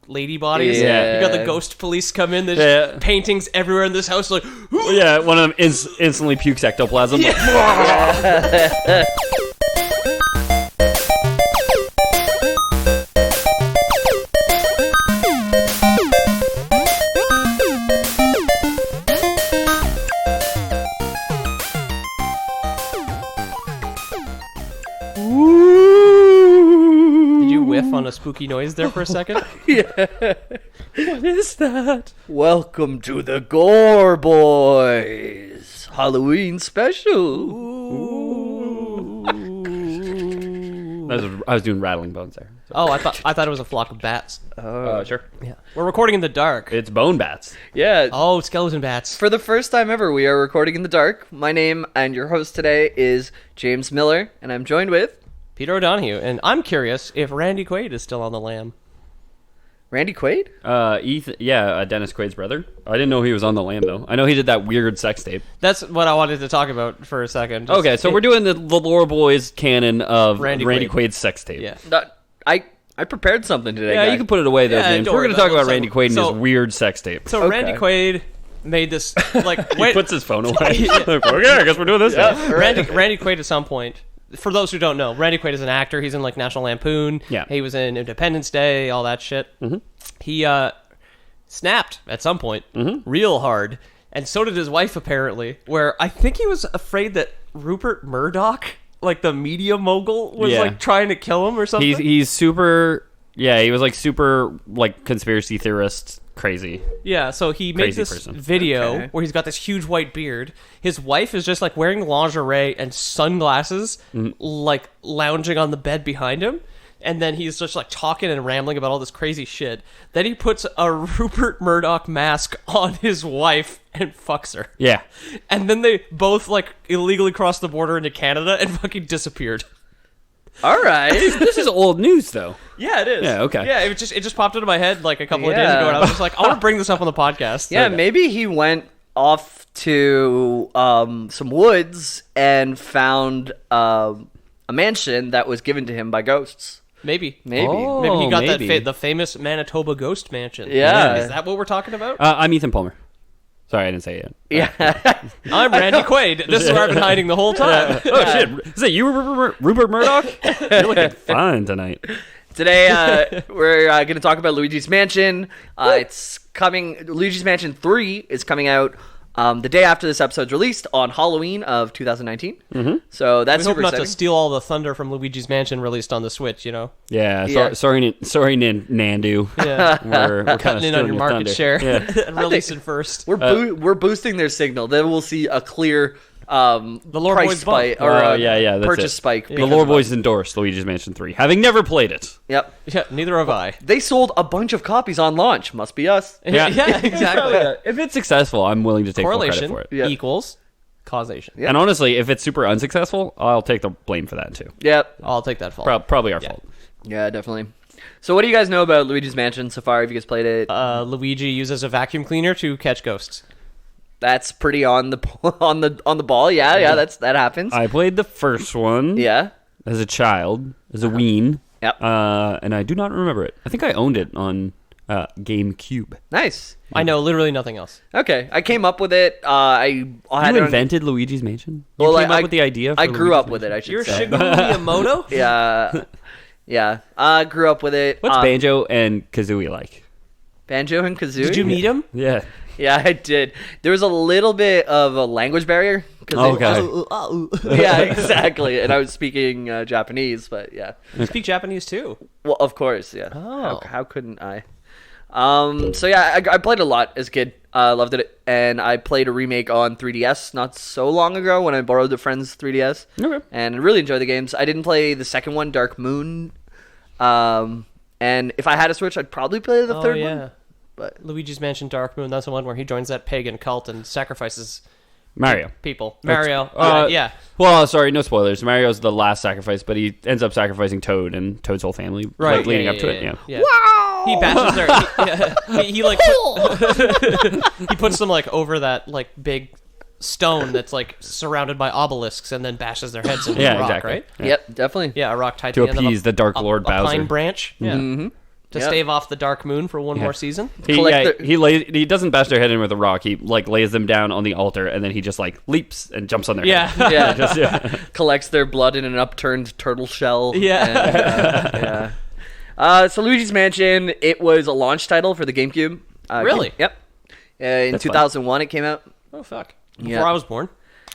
lady bodies. Yeah. You got the ghost police come in. There's paintings everywhere in this house. Like, yeah, one of them instantly pukes ectoplasm. Yeah. On a spooky noise there for a second. Yeah. What is that? Welcome to the Gore Boys Halloween special. I was doing rattling bones there. So. Oh, I thought it was a flock of bats. Sure. Yeah. We're recording in the dark. It's bone bats. Yeah. Oh, skeleton bats. For the first time ever, we are recording in the dark. My name and your host today is James Miller, and I'm joined with Peter O'Donohue, and I'm curious if Randy Quaid is still on the lam. Randy Quaid? Dennis Quaid's brother. I didn't know he was on the lam, though. I know he did that weird sex tape. That's what I wanted to talk about for a second. Okay, so we're doing the Lore Boys canon of Randy Quaid. Quaid's sex tape. Yeah. I prepared something today, Yeah, guys. you can put it away, though, James. We're going to talk about Randy Quaid and his weird sex tape. So Okay. Randy Quaid made this, like... He puts his phone away. Okay, I guess we're doing this now. Randy Quaid at some point... For those who don't know, Randy Quaid is an actor. He's in like National Lampoon. Yeah. He was in Independence Day, all that shit. Mm-hmm. He snapped at some point, real hard, and so did his wife apparently. Where I think he was afraid that Rupert Murdoch, like the media mogul, was like trying to kill him or something. He's super. Yeah, he was like super like conspiracy theorist crazy. Yeah, so he made this video where he's got this huge white beard. His wife is just like wearing lingerie and sunglasses, like lounging on the bed behind him. And then he's just like talking and rambling about all this crazy shit. Then he puts a Rupert Murdoch mask on his wife and fucks her. Yeah. And then they both like illegally crossed the border into Canada and fucking disappeared. All right. This is old news, though. Yeah, it is. Yeah, okay. Yeah, it just popped into my head like a couple of days ago, and I was just like, I want to bring this up on the podcast. Yeah, maybe he went off to some woods and found a mansion that was given to him by ghosts. Maybe. Oh, Maybe he got maybe. the famous Manitoba ghost mansion. Yeah. Is that what we're talking about? I'm Ethan Palmer. Sorry, I didn't say it yet. Yeah. I'm Randy Quaid. This is where I've been hiding the whole time. Oh, shit. Is that you, Rupert Murdoch? You're looking fine tonight. Today, we're going to talk about Luigi's Mansion. It's coming. Luigi's Mansion 3 is coming out the day after this episode's released on Halloween of 2019. Mm-hmm. So that's We hope super not exciting. to steal all the thunder from Luigi's Mansion released on the Switch, you know? Yeah, Yeah. sorry, Nandu. Yeah. We're kind Cutting in on your market share and releasing first. We're boosting their signal. Then we'll see a clear the Lore price Boys bump. spike or that's purchase it. spike. The Lore Boys endorsed Luigi's Mansion 3, having never played it. Yep. Yeah, neither have I. They sold a bunch of copies on launch. Must be us. Yeah, exactly. If it's successful, I'm willing to take full credit Correlation for it. Yeah. equals causation. Yeah. And honestly, if it's super unsuccessful, I'll take the blame for that too. Yep. I'll take that fault. Probably our fault. Yeah, definitely. So what do you guys know about Luigi's Mansion so far? Have you guys played it? Luigi uses a vacuum cleaner to catch ghosts. That's pretty on the ball. Yeah, that happens. I played the first one Yeah. as a child, as a ween. Yep. And I do not remember it. I think I owned it on GameCube. Nice. I know literally nothing else. Okay, I came up with it. I had You it on- invented Luigi's Mansion? Well, You came I- up with the idea for I grew Luigi's up with it. I should You're say. Shigeru Miyamoto? Yeah. Yeah. I grew up with it. What's Banjo and Kazooie like? Banjo and Kazooie? Did you meet him? Yeah. Yeah, I did. There was a little bit of a language barrier. Yeah, exactly. And I was speaking Japanese, but yeah. You speak Japanese too. Well, of course, yeah. Oh. How couldn't I? So yeah, I played a lot as a kid. Loved it, and I played a remake on 3DS not so long ago when I borrowed a friend's 3DS. Okay. And I really enjoyed the games. I didn't play the second one, Darkmoon. And if I had a Switch, I'd probably play the third one. But Luigi's Mansion Darkmoon, that's the one where he joins that pagan cult and sacrifices Mario. people. Mario. Yeah. Well, sorry, no spoilers. Mario's the last sacrifice, but he ends up sacrificing Toad and Toad's whole family, Right. like, leading yeah, up to it. Yeah. wow, He bashes their... He like... he puts them like over that like big stone that's like surrounded by obelisks and then bashes their heads into Yeah, the rock, exactly. right? Yeah. Yep, definitely. Yeah, a rock tied To to the end of appease the Dark Lord a Bowser. pine branch. Yeah. Mm-hmm. to stave off the Darkmoon for one more season. He doesn't bash their head in with a rock. He like lays them down on the altar, and then he just like leaps and jumps on their head. Yeah. Collects their blood in an upturned turtle shell. Yeah. So Luigi's Mansion, it was a launch title for the GameCube. Really? Yep. In 2001 it came out. Oh, fuck. Before I was born.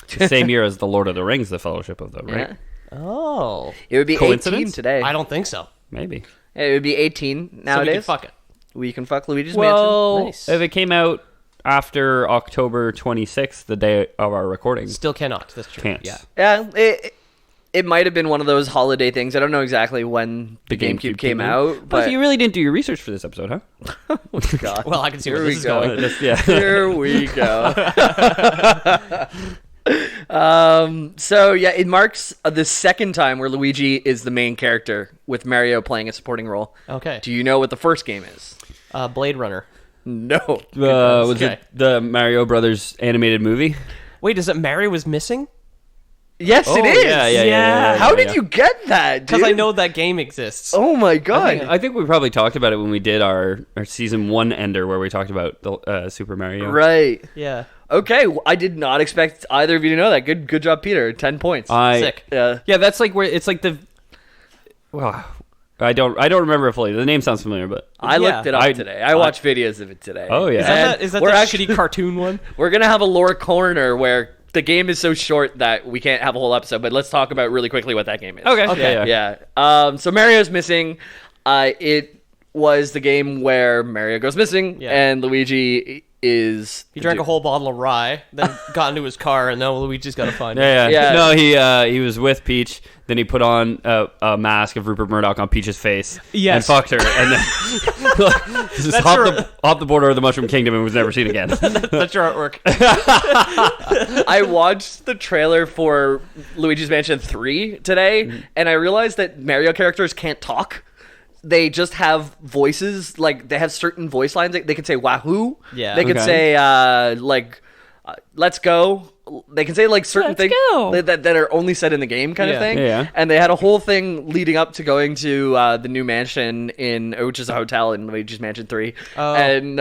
Same year as the Lord of the Rings, the Fellowship of the Ring. Yeah. Oh. It would be 18 today. I don't think so. Maybe. It would be 18 nowadays. So we can fuck it. We can fuck Luigi's Well, Mansion. Nice. if it came out after October 26th, the day of our recording, Still cannot. That's true. can't. Yeah, it might have been one of those holiday things. I don't know exactly when the GameCube came out. But you really didn't do your research for this episode, huh? Oh, God. Well, I can see where Here this we is go. going. Here we go. So yeah, it marks the second time where Luigi is the main character, with Mario playing a supporting role. Okay. Do you know what the first game is? Blade Runner. No. Was it the Mario Brothers animated movie? Wait, is it Mario was missing? Yes, it is. Yeah. How did you get that, dude? Because I know that game exists. Oh my God. I think we probably talked about it when we did our season 1 ender, where we talked about the Super Mario. Right. Yeah. Okay, I did not expect either of you to know that. Good job, Peter. 10 points. Sick. Yeah. Yeah, that's like where it's like the. Well, I don't remember it fully. The name sounds familiar, but I looked it up today. I watched videos of it today. Oh, yeah. Is that we're the actually- shitty cartoon one? We're gonna have a lore corner where the game is so short that we can't have a whole episode. But let's talk about really quickly what that game is. Okay. Yeah. So Mario's missing. It was the game where Mario goes missing and Luigi is. He drank a whole bottle of rye, then got into his car, and now Luigi's got to find him. Yeah. No, he was with Peach. Then he put on a mask of Rupert Murdoch on Peach's face. Yes. And fucked her, and then just hopped the border of the Mushroom Kingdom and was never seen again. That's your artwork. I watched the trailer for Luigi's Mansion 3 today, and I realized that Mario characters can't talk. They just have voices, like they have certain voice lines. They can say "wahoo." Yeah. They can say "let's go." They can say like certain things that are only said in the game, kind of thing. Yeah. And they had a whole thing leading up to going to the new mansion which is a hotel in Luigi's Mansion 3. Oh. And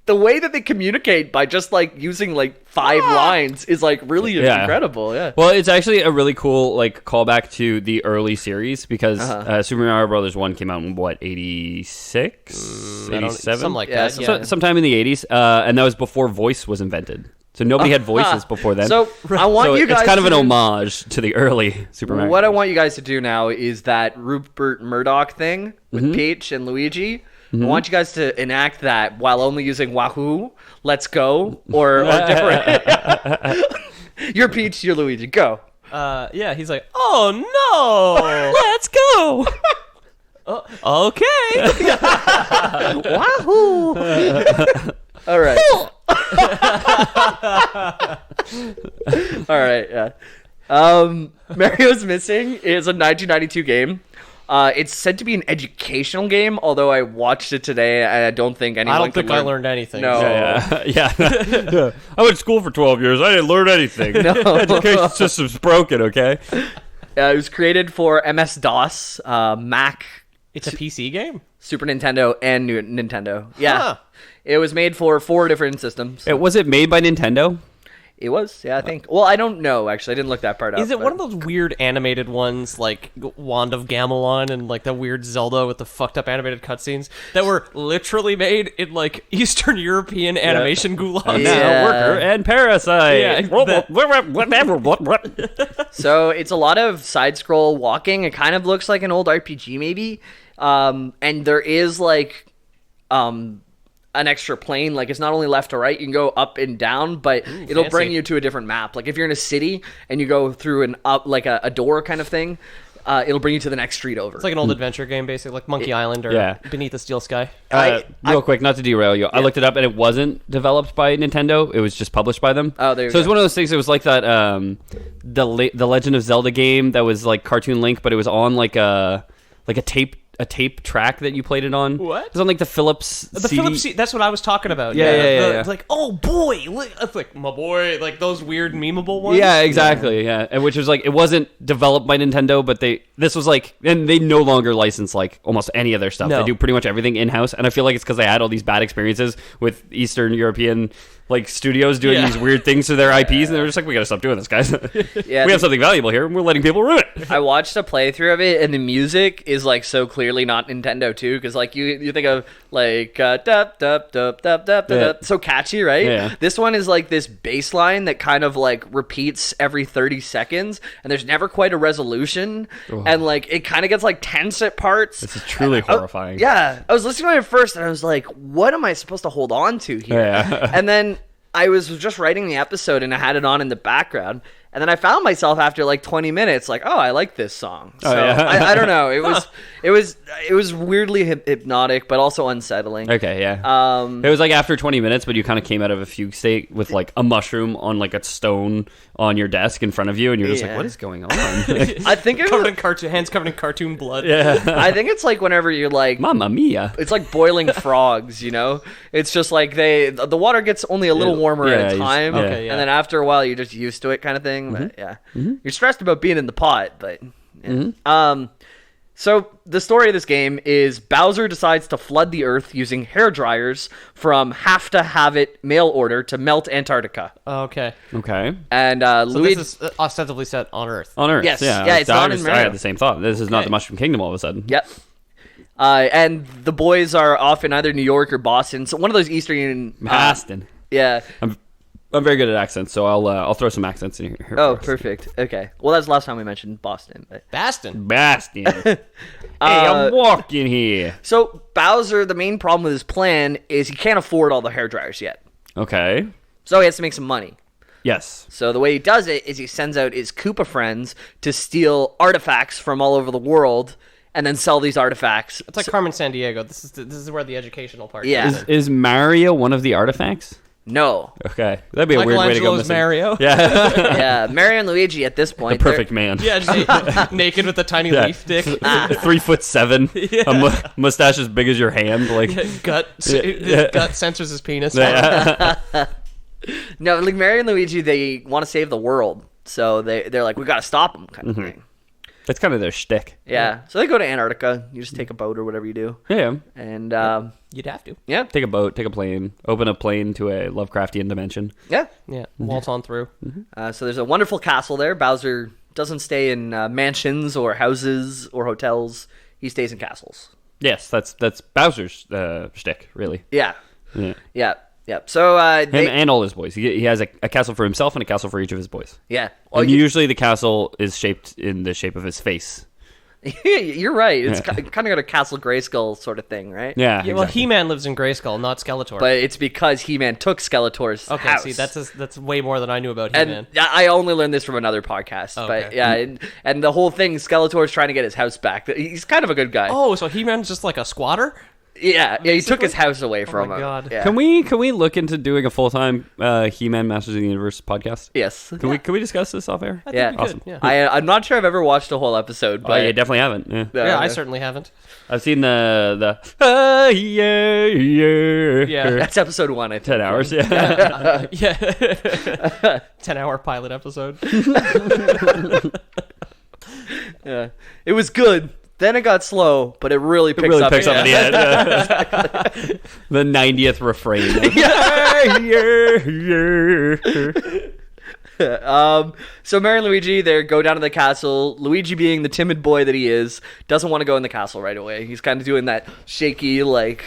the way that they communicate by just like using like 5 lines is like really incredible. Yeah. Well, it's actually a really cool like callback to the early series because Super Mario Brothers 1 came out in what, 86, 87, something like that. So, sometime in the 80s, and that was before voice was invented. So nobody had voices before then. So I want you guys. It's kind of an homage to the early Super Mario. What I want you guys to do now is that Rupert Murdoch thing with Peach and Luigi. I want you guys to enact that while only using "wahoo," "let's go," or different. You're Peach, you're Luigi. Go. Yeah, he's like, oh no, let's go. Okay. Wahoo! All right. All right. Yeah. Mario's Missing is a 1992 game. It's said to be an educational game, although I watched it today and I don't think anyone. I don't think I learned anything. No. Yeah. I went to school for 12 years. I didn't learn anything. No. Education system's broken. Okay. It was created for MS-DOS, Mac. It's a PC game? Super Nintendo and New Nintendo. Yeah. Huh. It was made for 4 different systems. Was it made by Nintendo? It was, yeah, I think. Well, I don't know, actually. I didn't look that part up. Is it one of those weird animated ones, like Wand of Gamelon and like the weird Zelda with the fucked up animated cutscenes that were literally made in like Eastern European animation gulags? Yeah. Worker and Parasite. Yeah, So it's a lot of side-scroll walking. It kind of looks like an old RPG, maybe. And there is like an extra plane. Like it's not only left to right, you can go up and down, but it'll fancy. bring you to a different map. Like if you're in a city and you go through an up, like a door kind of thing, it'll bring you to the next street over. It's like an old adventure game, basically, like Monkey Island or Beneath the Steel Sky. Real quick, not to derail you, I looked it up and it wasn't developed by Nintendo. It was just published by them. Oh, there you So it's go. one of those things. It was like that the Legend of Zelda game that was like Cartoon Link, but it was on like a tape a tape track that you played it on. What? It's on like the Philips CD. Philips. That's what I was talking about. Yeah. Like, oh boy, it's like my boy, like those weird memeable ones. Yeah, exactly. Yeah, and which was like it wasn't developed by Nintendo, but this was like, and they no longer license like almost any of their stuff. No. They do pretty much everything in house, and I feel like it's because they had all these bad experiences with Eastern European like studios doing these weird things to their IPs, and they're just like, we gotta stop doing this, guys. We have something valuable here, and we're letting people ruin it. I watched a playthrough of it, and the music is like so clearly not Nintendo too, because like you think of like dup dup dup dup dup dup, so catchy, right? Yeah. This one is like this bass line that kind of like repeats every 30 seconds, and there's never quite a resolution, and like it kind of gets like tense at parts. It's truly horrifying. I was listening to it first, and I was like, what am I supposed to hold on to here? Yeah. And then I was just writing the episode, and I had it on in the background, and then I found myself after like 20 minutes like, oh, I like this song. So I don't know. It was weirdly hypnotic, but also unsettling. Okay, yeah. It was like after 20 minutes, but you kind of came out of a fugue state with like a mushroom on like a stone on your desk in front of you, and you're just like, what is going on? I think it was hands covered in cartoon blood. Yeah. I think it's like whenever you're like, Mamma mia. it's like boiling frogs, you know? It's just like the water gets only a little warmer at a time, Okay, yeah. and then after a while you're just used to it kind of thing. But you're stressed about being in the pot, but so the story of this game is Bowser decides to flood the earth using hair dryers from have to have it mail order to melt Antarctica. Okay. Okay. And So Luigi, this is ostensibly set on Earth. On Earth. Yes. Yeah. Yeah, it's not in I Mario. had the same thought. This is not the Mushroom Kingdom all of a sudden. yep. And the boys are off in either New York or Boston. So one of those Eastern Boston. Yeah. I'm very good at accents, so I'll throw some accents in here. Oh, perfect. Okay. Well, that's the last time we mentioned Boston. But. Bastin. Hey, I'm walking here. So Bowser, the main problem with his plan is he can't afford all the hair dryers yet. Okay. So he has to make some money. Yes. So the way he does it is he sends out his Koopa friends to steal artifacts from all over the world and then sell these artifacts. It's like Carmen Sandiego. This is where the educational part Yeah. comes in. Is Mario one of the artifacts? No. Okay. That'd be a weird way to go Michelangelo's missing. Mario. Yeah. Yeah, Mario and Luigi at this point. The perfect man. Yeah, just naked with a tiny leaf stick. 3'7", a mustache as big as your hand. Like gut censors his penis. No, like Mario and Luigi, they want to save the world. So they're like, we got to stop them kind of thing. that's kind of their shtick. Yeah. So they go to Antarctica. You just take a boat or whatever you do. Yeah. And You'd have to. yeah. Take a boat, take a plane, open a plane to a Lovecraftian dimension. Yeah. Yeah, waltz on through. So there's a wonderful castle there. Bowser doesn't stay in mansions or houses or hotels. He stays in castles. Yes, that's Bowser's shtick, really. Yeah. Yeah. Yeah. Yeah. So Him and all his boys. He has a castle for himself and a castle for each of his boys. yeah. Well, And usually the castle is shaped in the shape of his face. you're right. It's kind of got a Castle Grayskull sort of thing, right? Yeah. Yeah, well, exactly. He-Man lives in Grayskull, not Skeletor. But it's because He-Man took Skeletor's okay, house. see, that's way more than I knew about He-Man. And I only learned this from another podcast. Okay. But yeah, and the whole thing, Skeletor's trying to get his house back. He's kind of a good guy. Oh, so He-Man's just like a squatter? Yeah, he took his house away from my him. God. Yeah. Can we look into doing a full-time He-Man Masters of the Universe podcast? Yes. Can we discuss this off air? I think Yeah. we Awesome. could. Yeah. I'm not sure I've ever watched a whole episode, Oh, but yeah, definitely haven't. Yeah. Yeah, I certainly haven't. I've seen the Yeah. That's episode 1, I think. 10 hours. Yeah. Yeah. 10-hour pilot episode. Yeah. It was good. Then it got slow, but it really picks up. Picks up at the end. Yeah. The 90th refrain. So Mario and Luigi, they go down to the castle. Luigi, being the timid boy that he is, doesn't want to go in the castle right away. He's kind of doing that shaky, like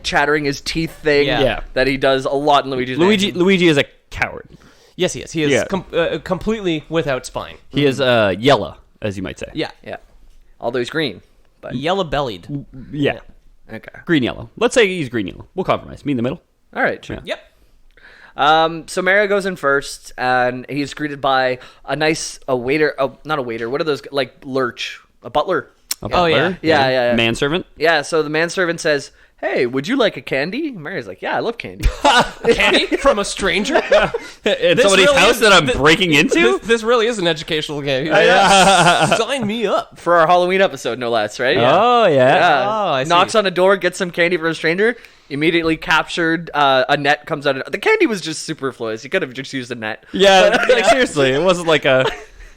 chattering his teeth thing Yeah. that he does a lot in Luigi's Mansion. Luigi is a coward. Yes, he is. He is Yeah. completely without spine. He is yellow, as you might say. Yeah. Yeah. Although he's green. But Yellow-bellied. Yeah. okay. Green yellow. Let's say he's green yellow. We'll compromise. Me in the middle. All right. Sure. Yeah. Yep. So Mario goes in first, and he's greeted by a waiter. Oh, not a waiter. What are those, like, lurch? A butler. A Oh, yeah. butler? Yeah. Manservant. Yeah, so the manservant says, hey, would you like a candy? Mario's like, yeah, I love candy. Candy from a stranger? In somebody's really house is- that I'm breaking into? This really is an educational game. Sign me up. For our Halloween episode, no less, right? Oh, yeah. Yeah. Oh, I see. Knocks on a door, gets some candy from a stranger, immediately captured. A net comes out. The candy was just superfluous. He could have just used a net. Yeah, like seriously, it wasn't like a...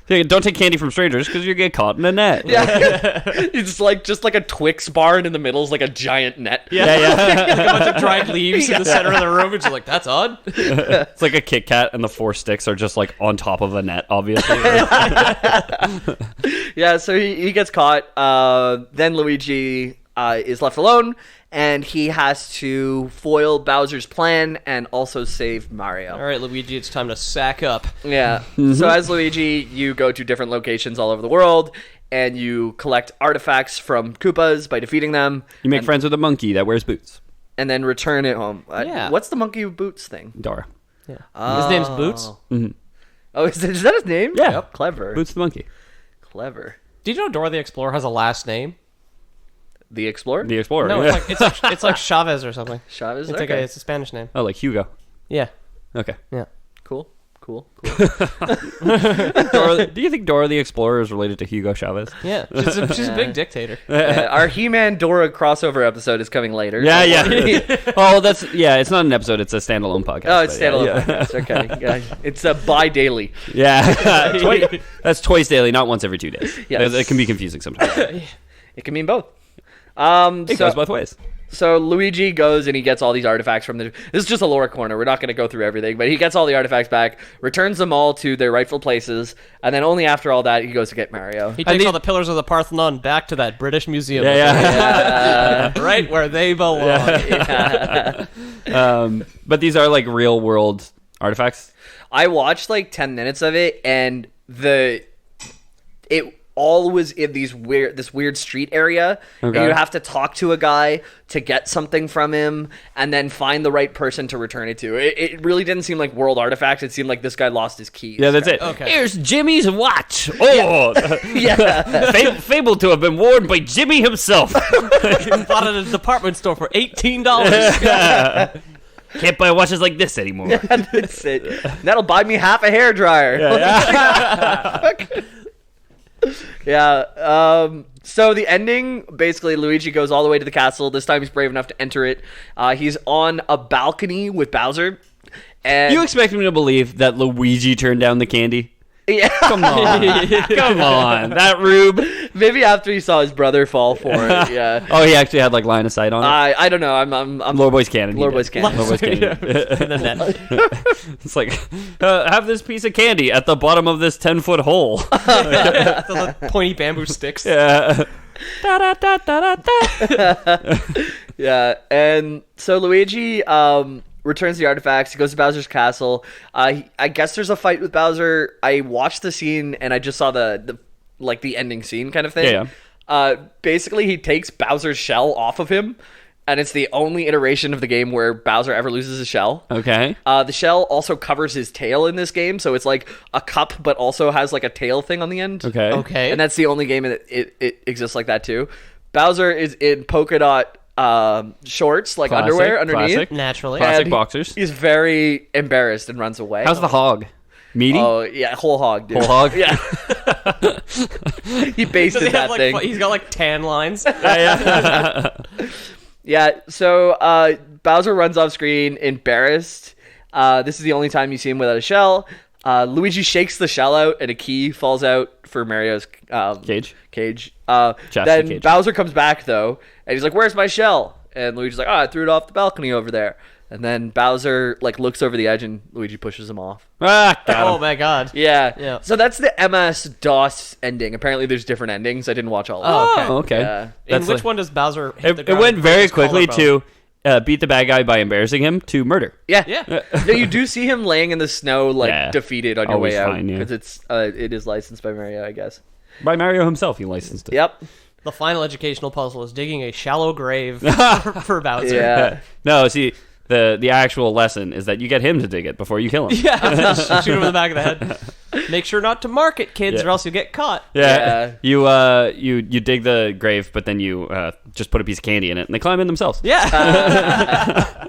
Hey, don't take candy from strangers because you get caught in a net. Yeah. It's like just like a Twix bar, and in the middle is like a giant net. Yeah. Like a bunch of dried leaves in the center of the room, and you're like, that's odd. It's like a Kit Kat, and the 4 sticks are just like on top of a net, obviously. Yeah, so he gets caught. Then Luigi is left alone, and he has to foil Bowser's plan and also save Mario. All right, Luigi, it's time to sack up. Yeah. So as Luigi, you go to different locations all over the world, and you collect artifacts from Koopas by defeating them. You make friends with a monkey that wears boots. And then return it home. Yeah. What's the monkey with boots thing? Dora. Yeah. His name's Boots. Oh, is that his name? Yeah. Yep. Clever. Boots the monkey. Clever. Did you know Dora the Explorer has a last name? The Explorer? The Explorer. No, yeah. it's like Chavez or something. Chavez? It's Okay. it's a Spanish name. Oh, like Hugo. Yeah. Okay. Yeah. Cool. Do you think Dora the Explorer is related to Hugo Chavez? Yeah. She's a big dictator. Our He-Man Dora crossover episode is coming later. Yeah. Oh, it's not an episode. It's a standalone podcast. Oh, it's but yeah, standalone yeah. podcast. Okay. Yeah. It's a bi-daily. Yeah. That's twice daily, not once every 2 days. Yes. It can be confusing sometimes. It can mean both. It goes both ways. So Luigi goes and he gets all these artifacts from the... This is just a lore corner. We're not going to go through everything, but he gets all the artifacts back, returns them all to their rightful places, and then only after all that, he goes to get Mario. He takes all the pillars of the Parthenon back to that British museum. Yeah. Right where they belong. But these are like real world artifacts. I watched like 10 minutes of it, and it all was in this weird street area. Okay. And you have to talk to a guy to get something from him, and then find the right person to return it to. It really didn't seem like world artifacts. It seemed like this guy lost his keys. Yeah, that's it. Okay. Here's Jimmy's watch. Oh, Yeah. fabled to have been worn by Jimmy himself. Bought it at a department store for $18. Can't buy watches like this anymore. That's it. That'll buy me half a hairdryer. Yeah. So the ending, basically, Luigi goes all the way to the castle. This time he's brave enough to enter it. He's on a balcony with Bowser. And You expect me to believe that Luigi turned down the candy? yeah, Come on. Come on. That rube. maybe after he saw his brother fall for it. Yeah. Oh, he actually had like line of sight on it. I don't know. I'm Lore Boy's canon. he Lore did. Boy's canon. Lore Boy's canon. And then that. It's like, have this piece of candy at the bottom of this 10-foot hole. The pointy bamboo sticks. Yeah. Yeah, and so Luigi returns the artifacts. He goes to Bowser's castle. I guess there's a fight with Bowser. I watched the scene and I just saw the ending scene kind of thing. Yeah. Basically, he takes Bowser's shell off of him, and it's the only iteration of the game where Bowser ever loses his shell. Okay. The shell also covers his tail in this game, so it's like a cup, but also has like a tail thing on the end. Okay. Okay. And that's the only game that it exists like that too. Bowser is in polka dot shorts, like Classic, underwear underneath. classic. Naturally. Classic And boxers. He's very embarrassed and runs away. How's the hog? Meaty? Oh yeah, whole hog, dude. Whole hog? Yeah. He basted Does he that have, thing. he's got like tan lines. Yeah, so Bowser runs off screen, embarrassed. This is the only time you see him without a shell. Luigi shakes the shell out, and a key falls out for Mario's Cage. Then cage. Bowser comes back, though, and he's like, "Where's my shell?" And Luigi's like, "Oh, I threw it off the balcony over there." And then Bowser looks over the edge, and Luigi pushes him off. Ah, got him. Oh my god. Yeah. So that's the MS-DOS ending. Apparently, there's different endings. I didn't watch all of them. Oh, okay. Yeah. In That's which like- one does Bowser hit the It ground went and very break his quickly collarbone? to beat the bad guy by embarrassing him to murder. Yeah. Yeah. No, you do see him laying in the snow, Yeah. defeated on your Always way out, fine, yeah. because it is licensed by Mario, I guess. By Mario himself, he licensed it. Yep. The final educational puzzle is digging a shallow grave for Bowser. Yeah. No, see, The actual lesson is that you get him to dig it before you kill him. Yeah, shoot him in the back of the head. Make sure not to mark it, kids, or else you get caught. Yeah. You dig the grave, but then you just put a piece of candy in it, and they climb in themselves. Yeah.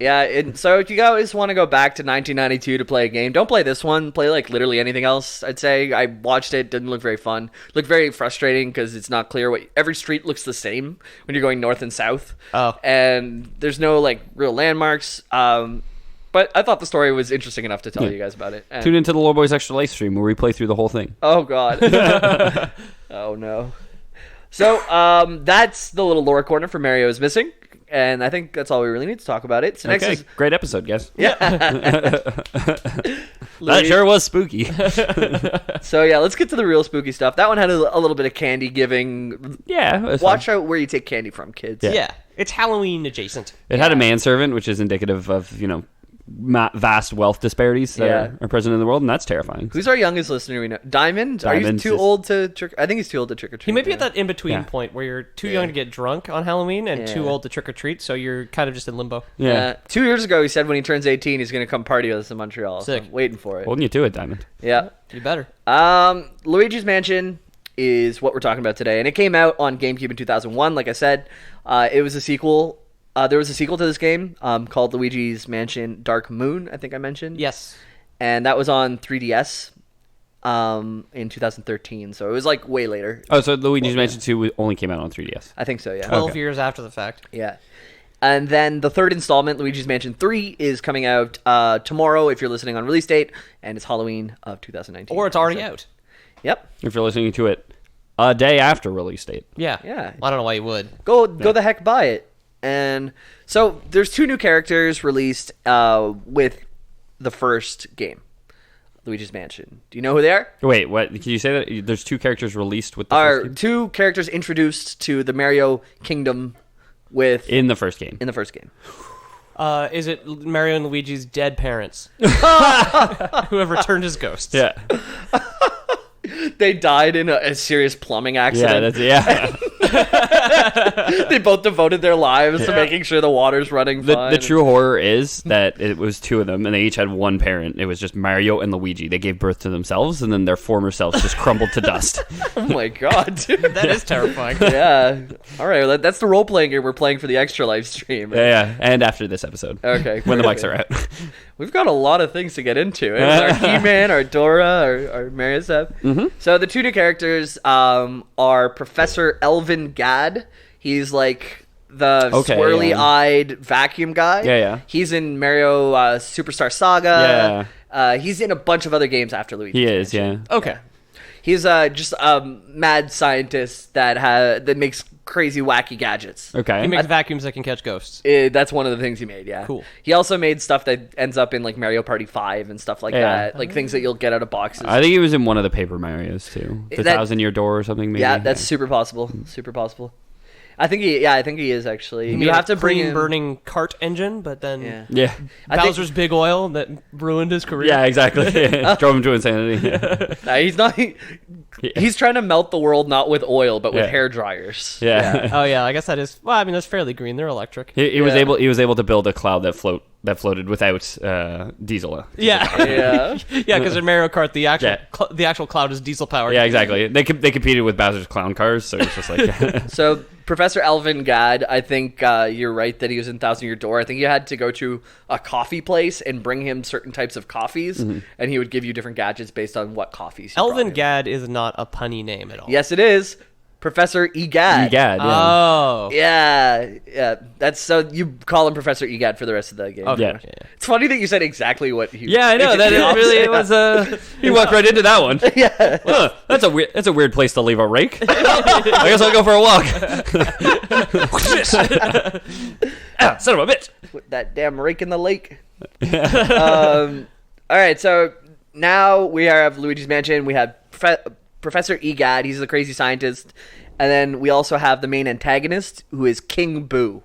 Yeah, and so if you guys want to go back to 1992 to play a game, don't play this one. Play like literally anything else. I'd say I watched it. Didn't look very fun. Looked very frustrating because it's not clear what every street looks the same when you're going north and south. Oh, and there's no like real landmarks. But I thought the story was interesting enough to tell you guys about it. And Tune into the Lore Boys Extra Life stream where we play through the whole thing. oh god. Oh no. So that's the little lore corner for Mario is Missing. And I think that's all we really need to talk about it. So next is great episode, guys. Yeah. That sure was spooky. So yeah, let's get to the real spooky stuff. That one had a little bit of candy giving. Yeah. Watch out where you take candy from, kids. yeah. It's Halloween adjacent. It had a manservant, which is indicative of, vast wealth disparities that are present in the world, and that's terrifying. Who's our youngest listener we know? Diamond? Are you too old to trick? I think he's too old to trick or treat. He might be at that in-between point where you're too young to get drunk on Halloween and too old to trick or treat, so you're kind of just in limbo. Yeah. 2 years ago, he said when he turns 18, he's going to come party with us in Montreal. Sick. So I'm waiting for it. Holding you to it, Diamond. Yeah. You better. Luigi's Mansion is what we're talking about today, and it came out on GameCube in 2001. Like I said, it was a sequel. There was a sequel to this game called Luigi's Mansion Darkmoon, I think I mentioned. Yes. And that was on 3DS in 2013, so it was like way later. Oh, so Luigi's Mansion 2 only came out on 3DS. I think so, yeah. 12 years after the fact. Yeah. And then the third installment, Luigi's Mansion 3, is coming out tomorrow if you're listening on release date, and it's Halloween of 2019. Or it's already out. Yep. If you're listening to it a day after release date. Yeah. Yeah. I don't know why you would. Go the heck buy it. And so there's 2 new characters released with the first game, Luigi's Mansion. Do you know who they are? Wait, what? Can you say that? There's 2 characters released with the first game? 2 characters introduced to the Mario Kingdom in the first game. In the first game. Is it Mario and Luigi's dead parents? Who have returned as ghosts. Yeah. They died in a serious plumbing accident. Yeah. They both devoted their lives to making sure the water's running fine. The true horror is that it was 2 of them, and they each had one parent. It was just Mario and Luigi. They gave birth to themselves, and then their former selves just crumbled to dust. Oh my god, dude. That is terrifying. Yeah. All right, well, that's the role-playing game we're playing for the extra live stream. Yeah. And after this episode. Okay. When the mics are out. We've got a lot of things to get into. Our He-Man, our Dora, our Mario stuff. Mm-hmm. So the 2 new characters are Professor Elvin Gad. He's like the swirly-eyed vacuum guy. Yeah. He's in Mario Superstar Saga. Yeah. He's in a bunch of other games after Luigi. He is, yeah. Okay. He's just a mad scientist that makes crazy wacky gadgets. Okay. He makes vacuums that can catch ghosts. That's one of the things he made, yeah. Cool. He also made stuff that ends up in like Mario Party 5 and stuff like that. Like things that you'll get out of boxes. I think he was in one of the Paper Marios too. The 1,000-Year Door or something maybe. Yeah, that's super possible. Super possible. I think he is actually. You have to bring in burning cart engine, but then Yeah. Bowser's big oil that ruined his career. Yeah, exactly. Drove him to insanity. He's not. He's trying to melt the world not with oil, but with hair dryers. Yeah. Oh yeah, I guess that is. Well, I mean that's fairly green. They're electric. He was able to build a cloud that floated without diesel. Yeah. Yeah, because in Mario Kart the actual cloud is diesel powered. Yeah, exactly. They competed with Bowser's clown cars, so it's just like. So Professor Elvin Gad, I think you're right that he was in 1,000-Year Door. I think you had to go to a coffee place and bring him certain types of coffees, and he would give you different gadgets based on what coffees. Elvin Gad is not a punny name at all. Yes, it is. Professor Egad. Egad, yeah. Oh. Yeah. That's so you call him Professor Egad for the rest of the game. Okay. Yeah. It's funny that you said exactly what he. Yeah, I know that it really was. He walked right into that one. Yeah. Huh, that's a weird place to leave a rake. I guess I'll go for a walk. Son of a bitch! With that damn rake in the lake. All right, so now we have Luigi's Mansion. We have Professor Egad. He's the crazy scientist, and then we also have the main antagonist, who is King Boo.